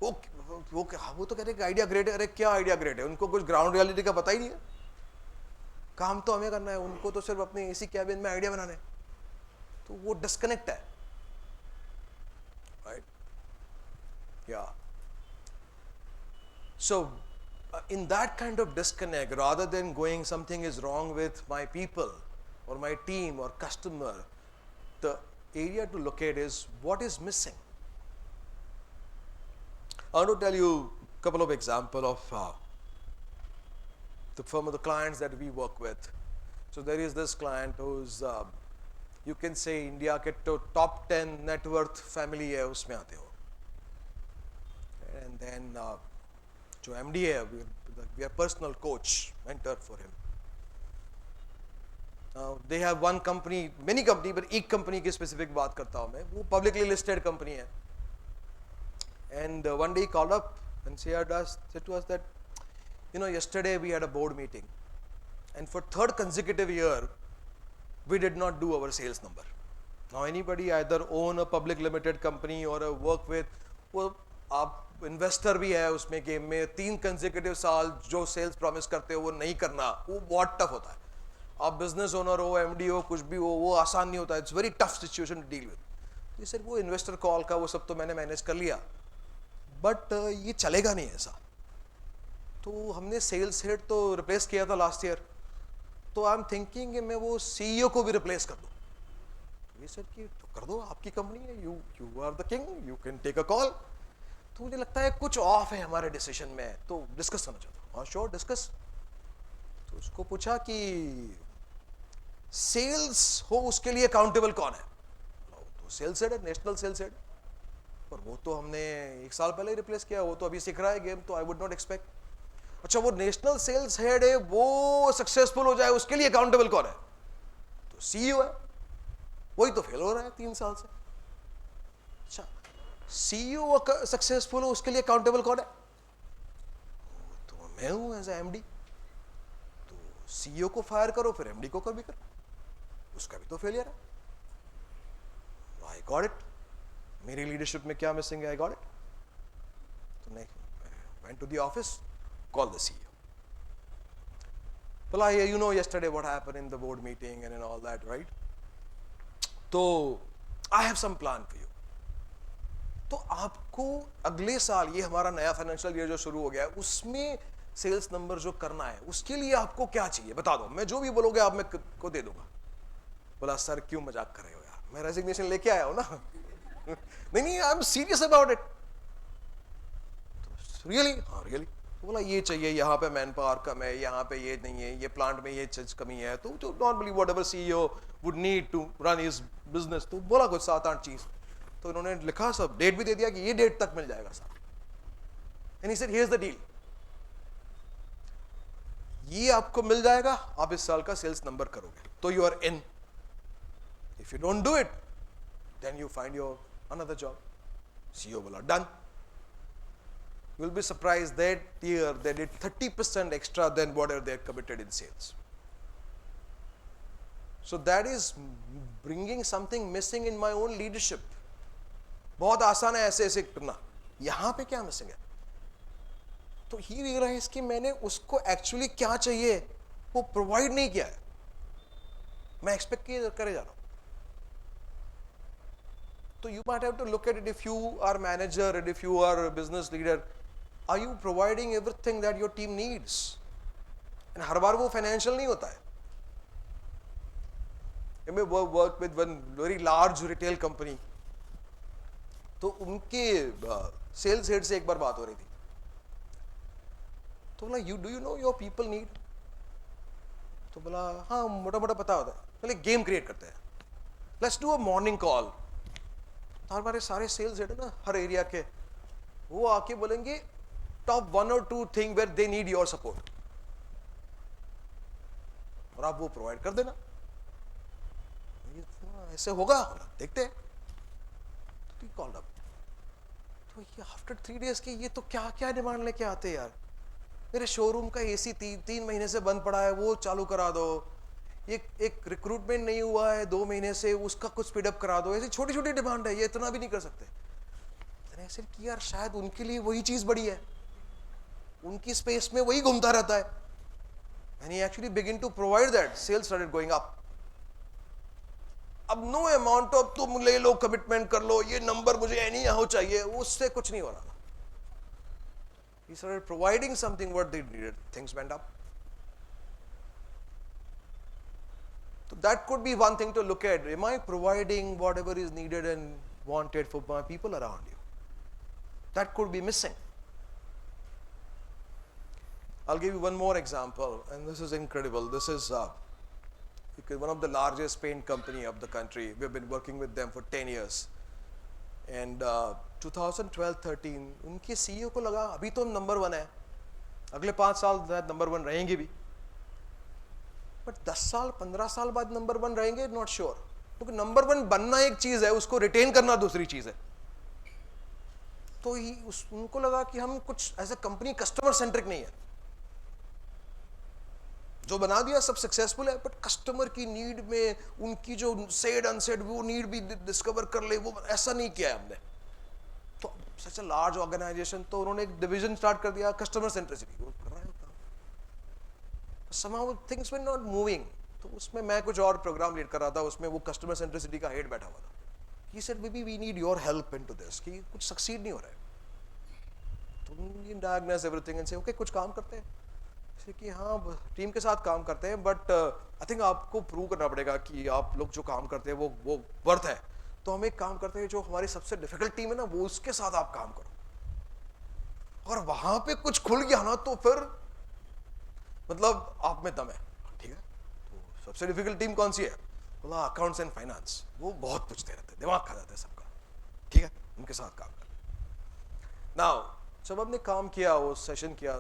वो तो कहते हैं कि आइडिया ग्रेट है. अरे क्या आइडिया ग्रेट है, उनको कुछ ग्राउंड रियलिटी का पता ही नहीं है. काम तो हमें करना है, उनको तो सिर्फ अपने एसी कैबिन में आइडिया बनाना है. तो वो डिस्कनेक्ट है. Right? Yeah. So, in that kind of disconnect, rather than going something is wrong with my people or my team or customer, the area to look at is what is missing. I want to tell you a couple of examples of some of the clients that we work with. So there is this client who's you can say India के top 10 net worth family है, उसमें आते हो. And then जो MD है, we are personal coach, mentor for him. They have one company, many company, but एक company की specific बात करता हूँ मैं. वो publicly listed company है. And one day he called up and said to us that, yesterday we had a board meeting, and for third consecutive year, we did not do our sales number. Now anybody either own a public limited company or a work with, वो आप investor भी है उसमें game में, 3 consecutive साल जो sales promise करते हो वो नहीं करना, वो बहुत tough होता है. आप business owner हो, MD हो, कुछ भी हो, वो आसान नहीं होता है. It's very tough situation to deal with. ये सर वो investor call का वो सब तो मैंने manage कर लिया, but ये चलेगा नहीं ऐसा. तो हमने sales head तो replace किया था last year. तो आई एम थिंकिंग कि मैं वो सीईओ को भी रिप्लेस कर दूं. ये सर कि तो कर दो, आपकी कंपनी है, you are the king, you can take a call. तो मुझे लगता है कुछ ऑफ है हमारे डिसीजन में, तो डिस्कस करना चाहता हूँ. हाँ श्योर, डिस्कस. तो उसको पूछा कि सेल्स हो उसके लिए अकाउंटेबल कौन है. तो सेल्स हेड है, नेशनल सेल्स हेड, और वो तो हमने 1 साल पहले ही रिप्लेस किया, वो तो अभी सीख रहा है गेम, तो आई वुड नॉट एक्सपेक्ट. अच्छा वो नेशनल सेल्स हेड है, वो सक्सेसफुल हो जाए उसके लिए अकाउंटेबल कौन है. तो सीईओ है, वही तो फेल हो रहा है 3 साल से. अच्छा सीईओ सक्सेसफुल हो उसके लिए अकाउंटेबल कौन है. तो मैं हूं एज एमडी. तो सीईओ को फायर करो फिर एमडी को भी करो, उसका भी तो फेलियर है। आई गॉट इट, मेरी लीडरशिप में क्या मिसिंग है, आई गॉट इट। तो नहीं, went to the office, call the CEO, बोला you know yesterday what happened in the board meeting and all that, right? तो I have some plan for you. तो आपको अगले साल, ये हमारा नया फाइनेंशियल ईयर जो शुरू हो गया है, उसमें सेल्स नंबर जो करना है, उसके लिए आपको क्या चाहिए बता दो, मैं जो भी बोलोगे आप मैं को दे दूंगा। बोला सर क्यों मजाक कर रहे हो यार, मैं रेजिग्नेशन लेके आया हूं ना। नहीं नहीं, I am serious about it. Really? हाँ रियली। बोला ये चाहिए, यहाँ पे मैन पावर कम है, यहाँ पे ये नहीं है, ये प्लांट में ये चीज कमी है, तो normally whatever CEO would need to run his business. तो बोला कुछ 7-8 चीज, तो उन्होंने लिखा, सब डेट भी दे दिया कि ये डेट तक मिल जाएगा sir. And he said here is the deal, ये आपको मिल जाएगा, आप इस साल का सेल्स नंबर करोगे तो you are in. If you don't do it then you find your another job. CEO बोला done. You will be surprised that year they did 30% extra than whatever they had committed in sales. So that is bringing something missing in my own leadership. बहुत आसान है ऐसे ऐसे करना, यहाँ पे क्या मिसिंग है? तो ही रियलाइज कि मैंने उसको एक्चुअली क्या चाहिए वो प्रोवाइड नहीं किया है, मैं एक्सपेक्ट करे जा रहा हूँ। तो you might have to look at it, if you are manager and if you are a business leader, are you providing everything that your team needs? And हर बार वो फाइनेंशियल नहीं होता है। मैं work with one very large retail company, तो उनके sales head से एक बार बात हो रही थी, तो बोला you do you know your people need? तो बोला हाँ मोटा मोटा पता होता है। बोले गेम क्रिएट करते हैं, let's do a morning call. हमारे सारे सेल्स हेड है ना हर एरिया के, वो आके बोलेंगे top 1 or 2 thing where they need your support, और आप वो प्रोवाइड कर देना। ऐसे होगा देखते हैं। तो कॉल्ड अप, तो ये आफ्टर 3 days के ये तो क्या क्या डिमांड लेके आते हैं यार, मेरे शोरूम का एसी 3 महीने से बंद पड़ा है वो चालू करा दो, एक रिक्रूटमेंट नहीं हुआ है 2 महीने से उसका कुछ स्पीडअप करा दो। ऐसी छोटी छोटी डिमांड है, ये इतना भी नहीं कर सकते। ऐसे कि यार शायद उनके लिए वही चीज बड़ी है, उनकी स्पेस में वही घूमता रहता है। And he actually began to provide that, sales started going up. अब नो अमाउंट ऑफ तुम ले लो कमिटमेंट कर लो, ये नंबर मुझे एनी यहाँ चाहिए, उससे कुछ नहीं हो रहा। He started providing something what they needed, things went up. So that could be one thing to look at. Am I providing whatever is needed and wanted for my people around you? That could be missing. I'll give you one more example, and this is incredible. This is one of the largest paint company of the country. We've been working with them for 10 years. And 2012-13, उनके CEO को लगा अभी तो हम number 1 है, अगले 5 साल number 1 रहेंगे भी, बट 10 साल 15 साल बाद नंबर 1 रहेंगे नॉट श्योर, क्योंकि नंबर 1 बनना एक चीज है, उसको रिटेन करना दूसरी चीज है। तो उनको लगा कि हम कुछ as a company customer centric नहीं है, जो बना दिया सब सक्सेसफुल है, बट कस्टमर की नीड में उनकी जो सेड अनसेड वो नीड भी डिस्कवर कर ले, वो ऐसा नहीं किया है हमने। तो सच अ लार्ज ऑर्गेनाइजेशन, तो उन्होंने एक डिवीजन स्टार्ट कर दिया कस्टमर सेंट्रिसिटी, वो कर रहा है काम। somehow things were not moving, तो उसमें मैं कुछ और प्रोग्राम लीड कर रहा था, उसमें वो कस्टमर सेंट्रिसिटी का हेड बैठा हुआ था। He said maybe we need your help into this, कि कुछ सक्सीड नहीं हो रहा है। तो you diagnose everything and say okay कुछ काम करते हैं, कि हाँ टीम के साथ काम करते हैं, बट आई थिंक आपको प्रूव करना पड़ेगा कि आप लोग जो काम करते हैं वो वर्थ है। तो हम एक काम करते हैं, जो हमारी सबसे डिफिकल्ट टीम है ना, वो उसके साथ आप काम करो, और वहां पे कुछ खुल गया ना तो फिर मतलब आप में दम है। ठीक है, तो सबसे डिफिकल्ट टीम कौन सी है? बोला अकाउंट्स एंड फाइनेंस, वो बहुत पूछते रहते हैं, दिमाग खा जाता है सबका। ठीक है, उनके साथ काम कर। नाउ जब हमने काम किया, वो सेशन किया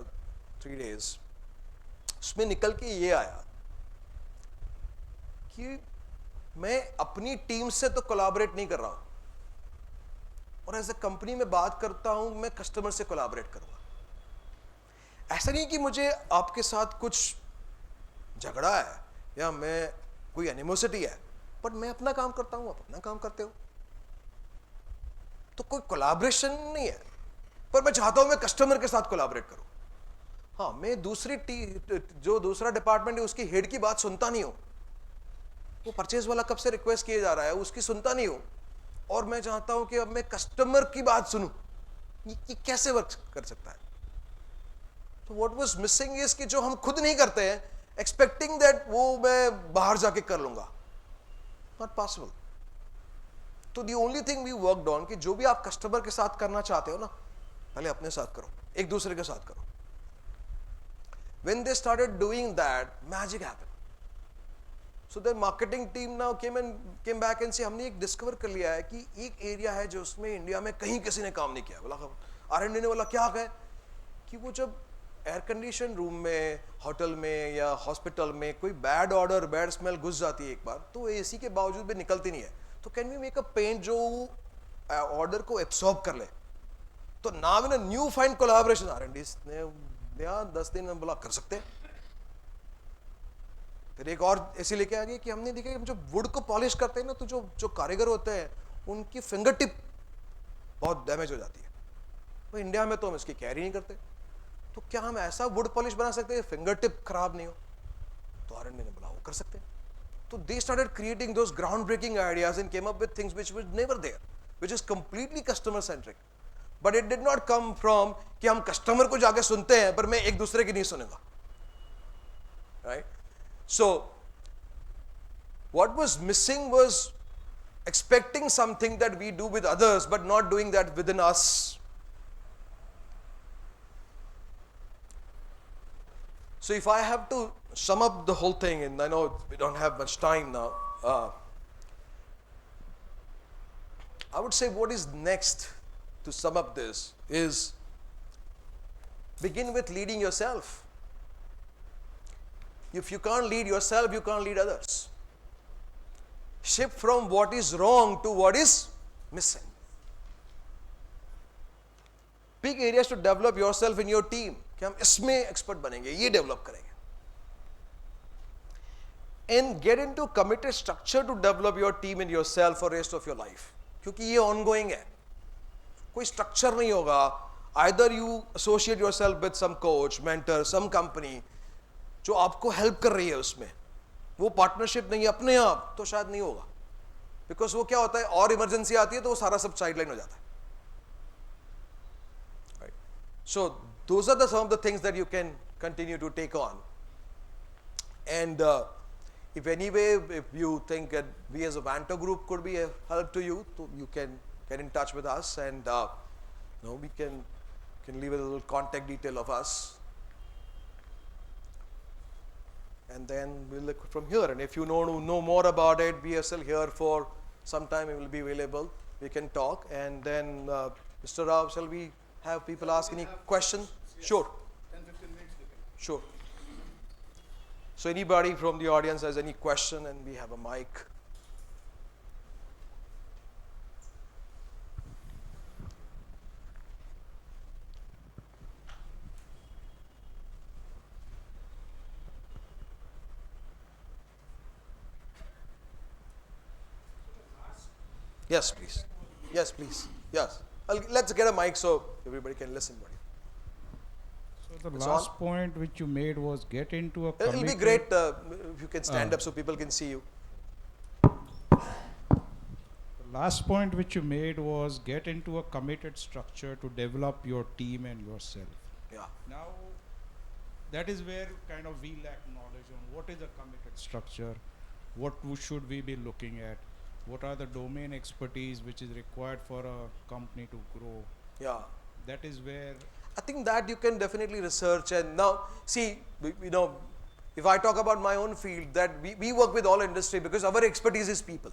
3 days, उसमें निकल के ये आया कि मैं अपनी टीम से तो कोलैबोरेट नहीं कर रहा हूं, और एज ए कंपनी में बात करता हूं मैं कस्टमर से कोलैबोरेट करूंगा। ऐसा नहीं कि मुझे आपके साथ कुछ झगड़ा है या मैं कोई एनिमोसिटी है, बट मैं अपना काम करता हूँ, आप अपना काम करते हो, तो कोई कोलैबोरेशन नहीं है। पर मैं चाहता हूं मैं कस्टमर के साथ कोलैबोरेट करूं। हाँ, मैं जो दूसरा डिपार्टमेंट है उसकी हेड की बात सुनता नहीं हूं, वो परचेज वाला कब से रिक्वेस्ट किया जा रहा है उसकी सुनता नहीं हूं, और मैं चाहता हूं कि अब मैं कस्टमर की बात सुनूं। ये कैसे वर्क कर सकता है? तो व्हाट वाज मिसिंग इज कि जो हम खुद नहीं करते हैं, एक्सपेक्टिंग दैट वो मैं बाहर जाके कर लूंगा, नॉट पॉसिबल। तो the only thing we worked on कि जो भी आप कस्टमर के साथ करना चाहते हो ना, पहले अपने साथ करो, एक दूसरे के साथ करो। When they started doing that, magic happened. So the marketing team now came back and say, हमने एक डिस्कवर कर लिया है कि एक एरिया है जो उसमें इंडिया में कहीं किसी ने काम नहीं किया। बोला R&D ने बोला क्या है कि वो जब एयर कंडीशन रूम में, होटल में या हॉस्पिटल में कोई बैड ऑर्डर, बैड स्मेल घुस जाती है एक बार, तो एसी के बावजूद भी निकलती नहीं है। तो can we make a paint जो ऑर्डर को एब्सॉर्ब कर ले? तो now in a new find collaboration R&D ने 10 दिन में बोला कर सकते हैं। फिर एक और ऐसी लेके आ गई कि हमने देखा कि जब वुड को पॉलिश करते हैं ना, तो जो कारीगर होते हैं उनकी फिंगर टिप बहुत डैमेज हो जाती है। तो इंडिया में तो हम इसकी केयर ही नहीं करते, तो क्या हम ऐसा वुड पॉलिश बना सकते हैं फिंगर टिप खराब नहीं हो? तो R&D ने बोला वो कर सकते हैं। तो they started creating those ground breaking ideas and came up with things which was never there, which is completely customer centric. But it did not come from कि हम कस्टमर को जाके सुनते हैं पर मैं एक दूसरे की नहीं सुनूंगा, right? So what was missing was expecting something that we do with others but not doing that within us. So if I have to sum up the whole thing, and I know we don't have much time now, I would say what is next to sum up this is begin with leading yourself. If you can't lead yourself, you can't lead others. Shift from what is wrong to what is missing. Big areas to develop yourself in your team. कि हम इसमें expert बनेंगे, ये develop करेंगे. And get into committed structure to develop your team and yourself for rest of your life. क्योंकि ये ongoing है. कोई स्ट्रक्चर नहीं होगा. Either you associate yourself with some coach, mentor, some company जो आपको हेल्प कर रही है उसमें, वो पार्टनरशिप नहीं है अपने आप, तो शायद नहीं होगा. बिकॉज वो क्या होता है, और इमरजेंसी आती है तो वो सारा सब साइडलाइन हो जाता है. Right? So those are the some of the things that you can continue to take on. And if anyway if you think that we as a Vanto group could be a help to you, so you can get in touch with us, and we can leave a little contact detail of us, and then we'll look from here. And if you know more about it, we are still here for some time. We will be available. We can talk. And then, Mr. Rao, shall we have people ask any question? Yes. Sure. 10-15 minutes we can. Sure. So anybody from the audience has any question, and we have a mic. Yes, please. Yes, please. Yes. Let's get a mic so everybody can listen. So the It's last on. point which you made was get into a It'll be committed- great if you can stand up so people can see you. The last point which you made was get into a committed structure to develop your team and yourself. Yeah. Now, that is where kind of we lack knowledge on what is a committed structure, should we be looking at, what are the domain expertise which is required for a company to grow. Yeah. That is where I think that you can definitely research. And now, see, if I talk about my own field, that we work with all industry because our expertise is people.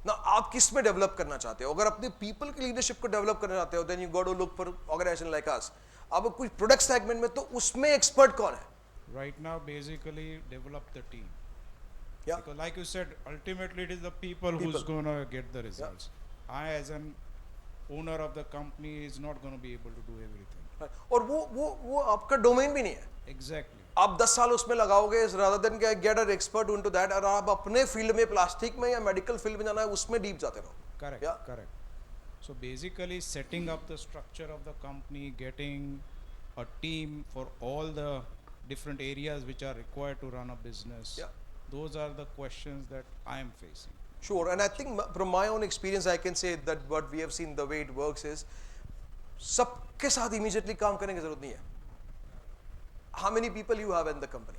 Now, आप किस में develop करना चाहते हो? अगर अपने people की leadership को डेवलप करना चाहते हो, then you got to look for organization like us. अब कुछ प्रोडक्ट सेगमेंट में तो उसमें एक्सपर्ट कौन है? right now basically develop the team. Yeah. Because like you said, ultimately it is the people who's People. going to get the results. I as an owner of the company is not going to be able to do everything. और वो आपका domain भी नहीं है. Exactly. आप 10 साल उसमें लगाओगे rather than get an expert into that, और आप अपने फील्ड में प्लास्टिक में या मेडिकल फील्ड में जाना है उसमें डीप जाते रहो. Correct, Yeah. correct. So basically, setting up the structure of the company, getting a team for all the different areas which are required to run a business. Yeah. Those are the questions that I am facing. Sure, and I think from my own experience I can say that what we have seen, the way it works is सबके साथ immediately काम करने की जरूरत नहीं है. How many people you have in the company?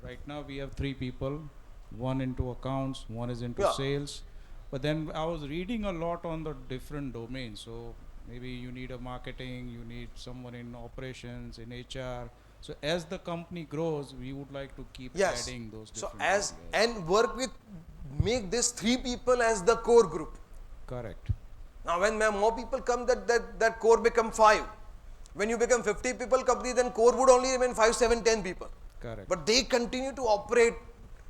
Right now we have 3 people, one into accounts, one is into Yeah. sales. But then I was reading a lot on the different domains. So maybe you need a marketing, you need someone in operations, in HR. So as the company grows, we would like to keep Yes. adding those So different as areas. and work with, make this 3 people as the core group. Correct. Now when more people come, that core become 5. When you become 50 people company, then core would only remain 5, 7, 10 people. Correct. But they continue to operate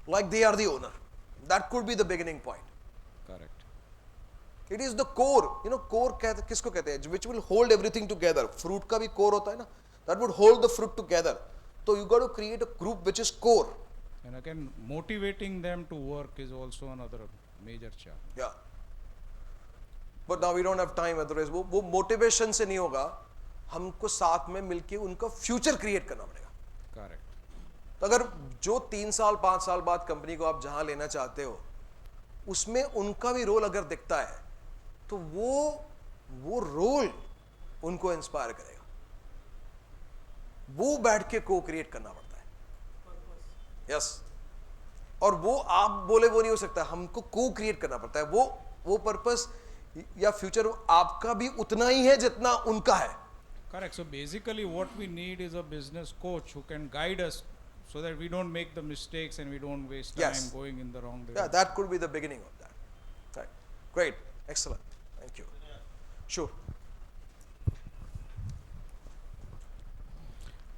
like they are the owner. That could be the beginning point. Correct. It is the core. You know, core किसको कहते हैं? Which will hold everything together. Fruit का भी core होता है ना? That would hold the fruit together. So you got to create a group which is core. And again, motivating them to work is also another major challenge. Yeah. But now we don't have time. Otherwise, वो motivation से नहीं होगा. हमको साथ में मिलके उनका future create करना पड़ेगा. Correct. तो अगर जो 3 साल 5 साल बाद कंपनी को आप जहां लेना चाहते हो उसमें उनका भी रोल अगर दिखता है तो वो रोल उनको इंस्पायर करेगा. वो बैठ के को क्रिएट करना पड़ता है. यस. और वो आप बोले वो नहीं हो सकता. हमको को क्रिएट करना पड़ता है. वो पर्पस या फ्यूचर आपका भी उतना ही है जितना उनका है. Correct. So basically what we need is a business coach who can guide us so that we don't make the mistakes and we don't waste time Yes. going in the wrong Yeah, direction. that could be the beginning of that. Right. Great. Excellent. Thank you. Sure.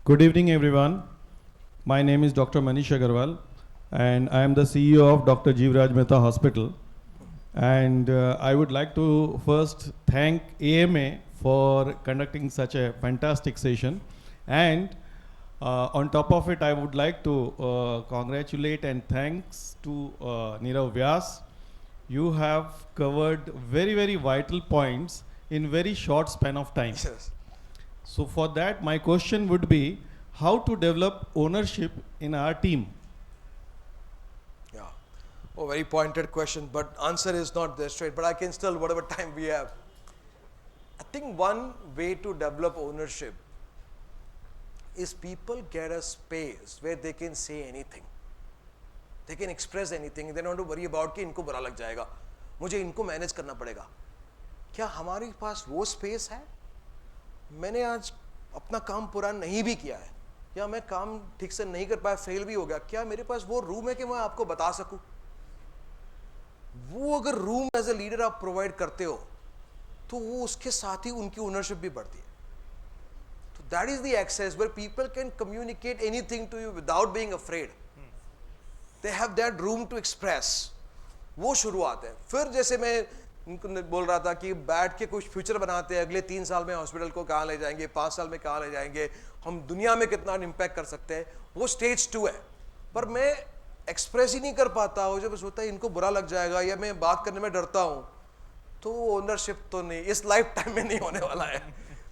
Good evening, everyone. My name is Dr. Manish Agarwal, and I am the CEO of Dr. Jeevraj Mehta Hospital. And I would like to first thank AMA for conducting such a fantastic session. And on top of it, I would like to congratulate and thanks to Nirav Vyas. You have covered very, very vital points in very short span of time. Yes. So for that, my question would be how to develop ownership in our team. Yeah. Oh, very pointed question, but answer is not there straight. But I can still, whatever time we have. I think one way to develop ownership is people get a space where they can say anything. They can express anything. They don't have to worry about कि इनको बुरा लग जाएगा. मुझे इनको manage करना पड़ेगा. क्या हमारे पास वो स्पेस है? मैंने आज अपना काम पूरा नहीं भी किया है या मैं काम ठीक से नहीं कर पाया, फेल भी हो गया, क्या मेरे पास वो रूम है कि मैं आपको बता सकूं? वो अगर रूम एज ए लीडर आप प्रोवाइड करते हो तो वो उसके साथ ही उनकी ओनरशिप भी बढ़ती है. तो that is the access where people can communicate anything to you without being afraid. They have that room to express. वो शुरुआत है. फिर जैसे मैं उनको बोल रहा था कि बैठ के कुछ फ्यूचर बनाते हैं, अगले 3 साल में हॉस्पिटल को कहाँ ले जाएंगे, 5 साल में कहाँ ले जाएंगे, हम दुनिया में कितना इम्पैक्ट कर सकते हैं. वो स्टेज 2 है. पर मैं एक्सप्रेस ही नहीं कर पाता हूँ. जब सोचता है इनको बुरा लग जाएगा या मैं बात करने में डरता हूँ, तो ओनरशिप तो नहीं, इस लाइफ टाइम में नहीं होने वाला है.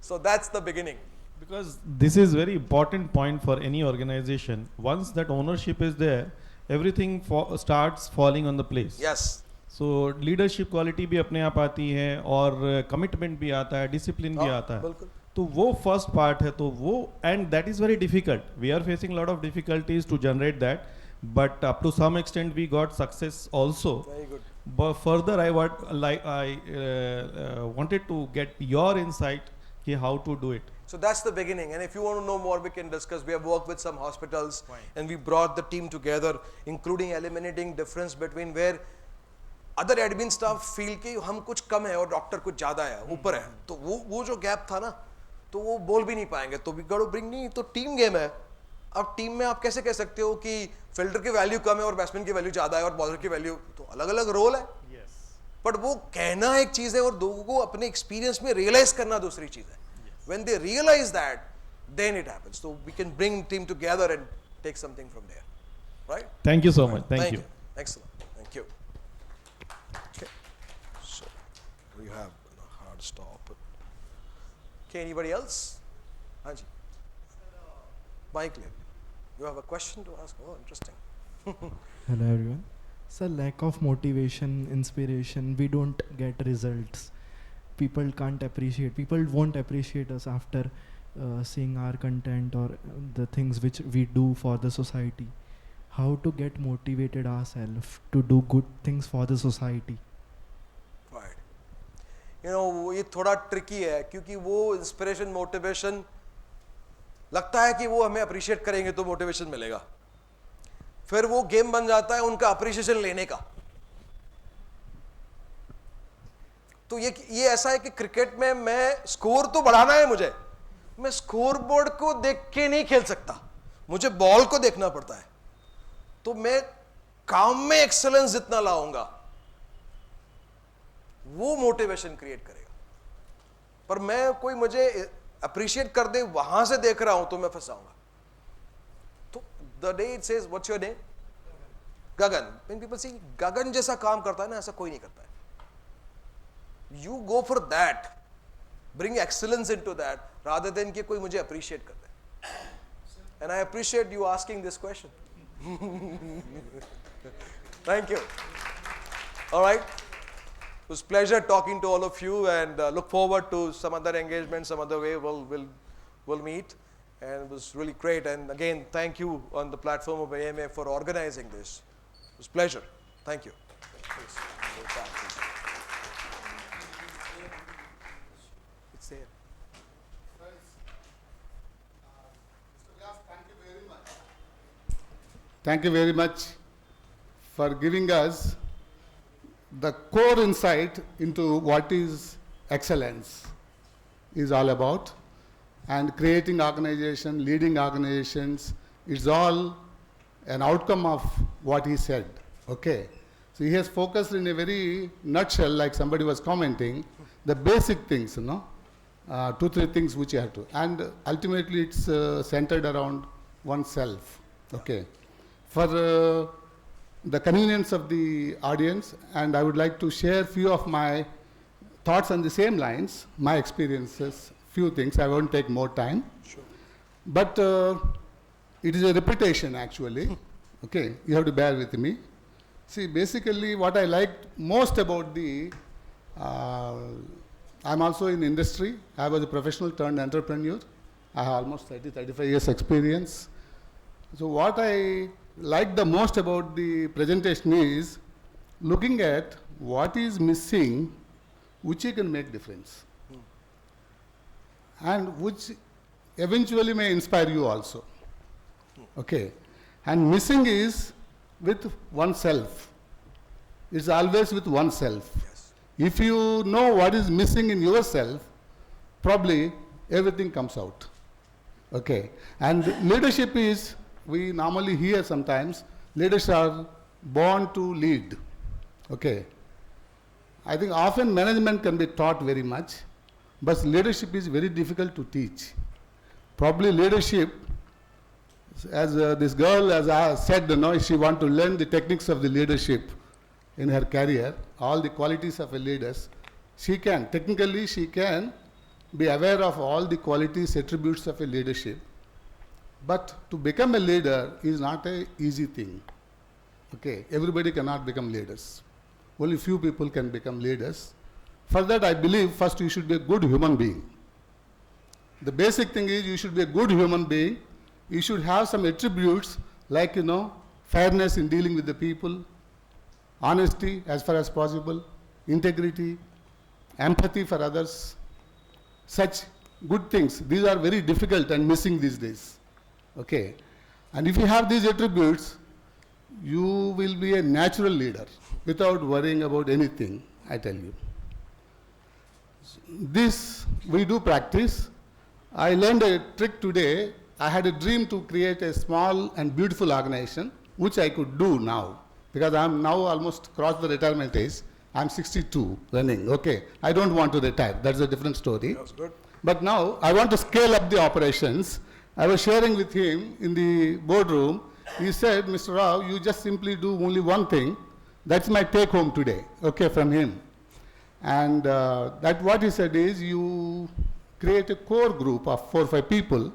So that's the beginning. Because this is very important point for any organization. Once that ownership is there, everything starts falling on the place. Yes. So leadership quality भी अपने आप आती है और commitment भी आता है, discipline भी आता है. बिल्कुल. तो वो first part है. तो वो and that is very difficult. We are facing a lot of difficulties to generate that, but up to some extent we got success also. Very good. But further, I wanted to get your insight कि how to do it. So that's the beginning, and if you want to know more, we can discuss. We have worked with some hospitals, and we brought the team together, including eliminating difference between where other admin staff feel कि हम कुछ कम है और doctor कुछ ज़्यादा है, ऊपर है. तो वो जो गैप था ना, तो वो बोल भी नहीं पाएंगे. तो we got to bring नहीं, तो टीम गेम है. अब टीम में आप कैसे कह सकते हो कि फिल्टर की वैल्यू कम है और बैट्समैन की वैल्यू ज़्यादा है और बॉलर की वैल्यू, तो अलग अलग रोल है. बट वो कहना एक चीज है और लोगों को अपने एक्सपीरियंस में रियलाइज करना दूसरी चीज है. When they realize that, then it happens. So we can bring team together and take something from there, right? Thank you so much. Thank you. Excellent. Thank you. Okay. So we have a hard stop. Okay. Anybody else? Haji. Mic clear. You have a question to ask? Oh, interesting. Hello everyone. So lack of motivation, inspiration, we don't get results. People can't appreciate, people won't appreciate us after seeing our content or the things which we do for the society. How to get motivated ourselves to do good things for the society? Right. You know, ये थोड़ा tricky है क्योंकि वो inspiration motivation लगता है कि वो हमें अप्रिशिएट करेंगे तो मोटिवेशन मिलेगा, फिर वो गेम बन जाता है उनका अप्रिशिएशन लेने का. तो ये ऐसा है कि क्रिकेट में मैं स्कोर तो बढ़ाना है मुझे, मैं स्कोर बोर्ड को देख के नहीं खेल सकता, मुझे बॉल को देखना पड़ता है. तो मैं काम में एक्सेलेंस जितना लाऊंगा वो मोटिवेशन क्रिएट करेगा. पर मैं कोई मुझे अप्रिशिएट कर दे वहां से देख रहा हूं तो मैं फंसाऊंगा. तो the day it says what's your name, Gagan. When people see Gagan जैसा काम करता है ना, ऐसा कोई नहीं करता है. You go for that, bring excellence into that, rather than कि कोई मुझे appreciate कर दे. And I appreciate you asking this question. Thank you. All right. It was pleasure talking to all of you, and look forward to some other engagement, some other way we'll meet. And it was really great. And again, thank you on the platform of AMA for organizing this. It was pleasure. Thank you. Please. It's there. Thank you very much for giving us the core insight into what is excellence is all about, and creating organization, leading organizations is all an outcome of what he said. Okay, so he has focused in a very nutshell, like somebody was commenting, the basic things, 2-3 things which you have to, and ultimately it's centered around oneself. Okay, for the convenience of the audience, and I would like to share few of my thoughts on the same lines, my experiences, few things. I won't take more time. Sure. But it is a repetition actually. Okay, you have to bear with me. See, basically what I liked most about the, I'm also in industry. I was a professional turned entrepreneur. I have almost 35 years experience. So what I like the most about the presentation is looking at what is missing, which you can make difference, and which eventually may inspire you also. Okay, and missing is with oneself. It's always with oneself. Yes. If you know what is missing in yourself, probably everything comes out. Okay, and leadership is, we normally hear sometimes, leaders are born to lead. Okay. I think often management can be taught very much, but leadership is very difficult to teach. Probably leadership, as this girl, as I said, she wants to learn the techniques of the leadership in her career, all the qualities of a leader. She can, technically she can be aware of all the qualities, attributes of a leadership. But to become a leader is not an easy thing. Okay, everybody cannot become leaders. Only few people can become leaders. For that, I believe first you should be a good human being. The basic thing is you should be a good human being. You should have some attributes like, fairness in dealing with the people, honesty as far as possible, integrity, empathy for others, such good things. These are very difficult and missing these days. Okay, and if you have these attributes, you will be a natural leader without worrying about anything, I tell you. This we do practice. I learned a trick today. I had a dream to create a small and beautiful organization, which I could do now, because I am now almost crossed the retirement age. I'm 62 running, okay. I don't want to retire, that's a different story. That's good. But now I want to scale up the operations. I was sharing with him in the boardroom. He said, Mr. Rao, you just simply do only one thing. That's my take home today, okay, from him. And that what he said is you create a core group of 4 or 5 people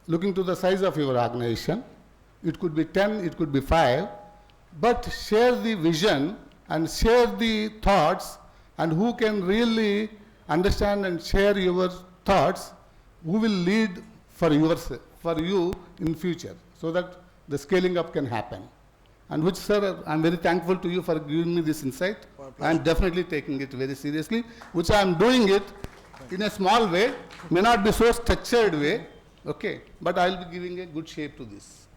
looking to the size of your organization. It could be 10, it could be 5, but share the vision and share the thoughts, and who can really understand and share your thoughts, who will lead for you in future, so that the scaling up can happen. And which, sir, I'm very thankful to you for giving me this insight. I'm definitely taking it very seriously, which I'm doing it in a small way, may not be so structured way, okay, but I'll be giving a good shape to this.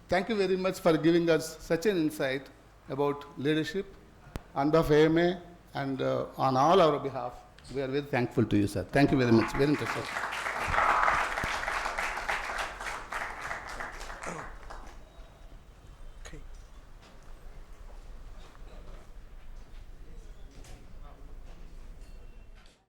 Thank you very much for giving us such an insight about leadership. On behalf of AMA and on all our behalf, we are very thankful to you, sir. Thank you very much. Very interesting.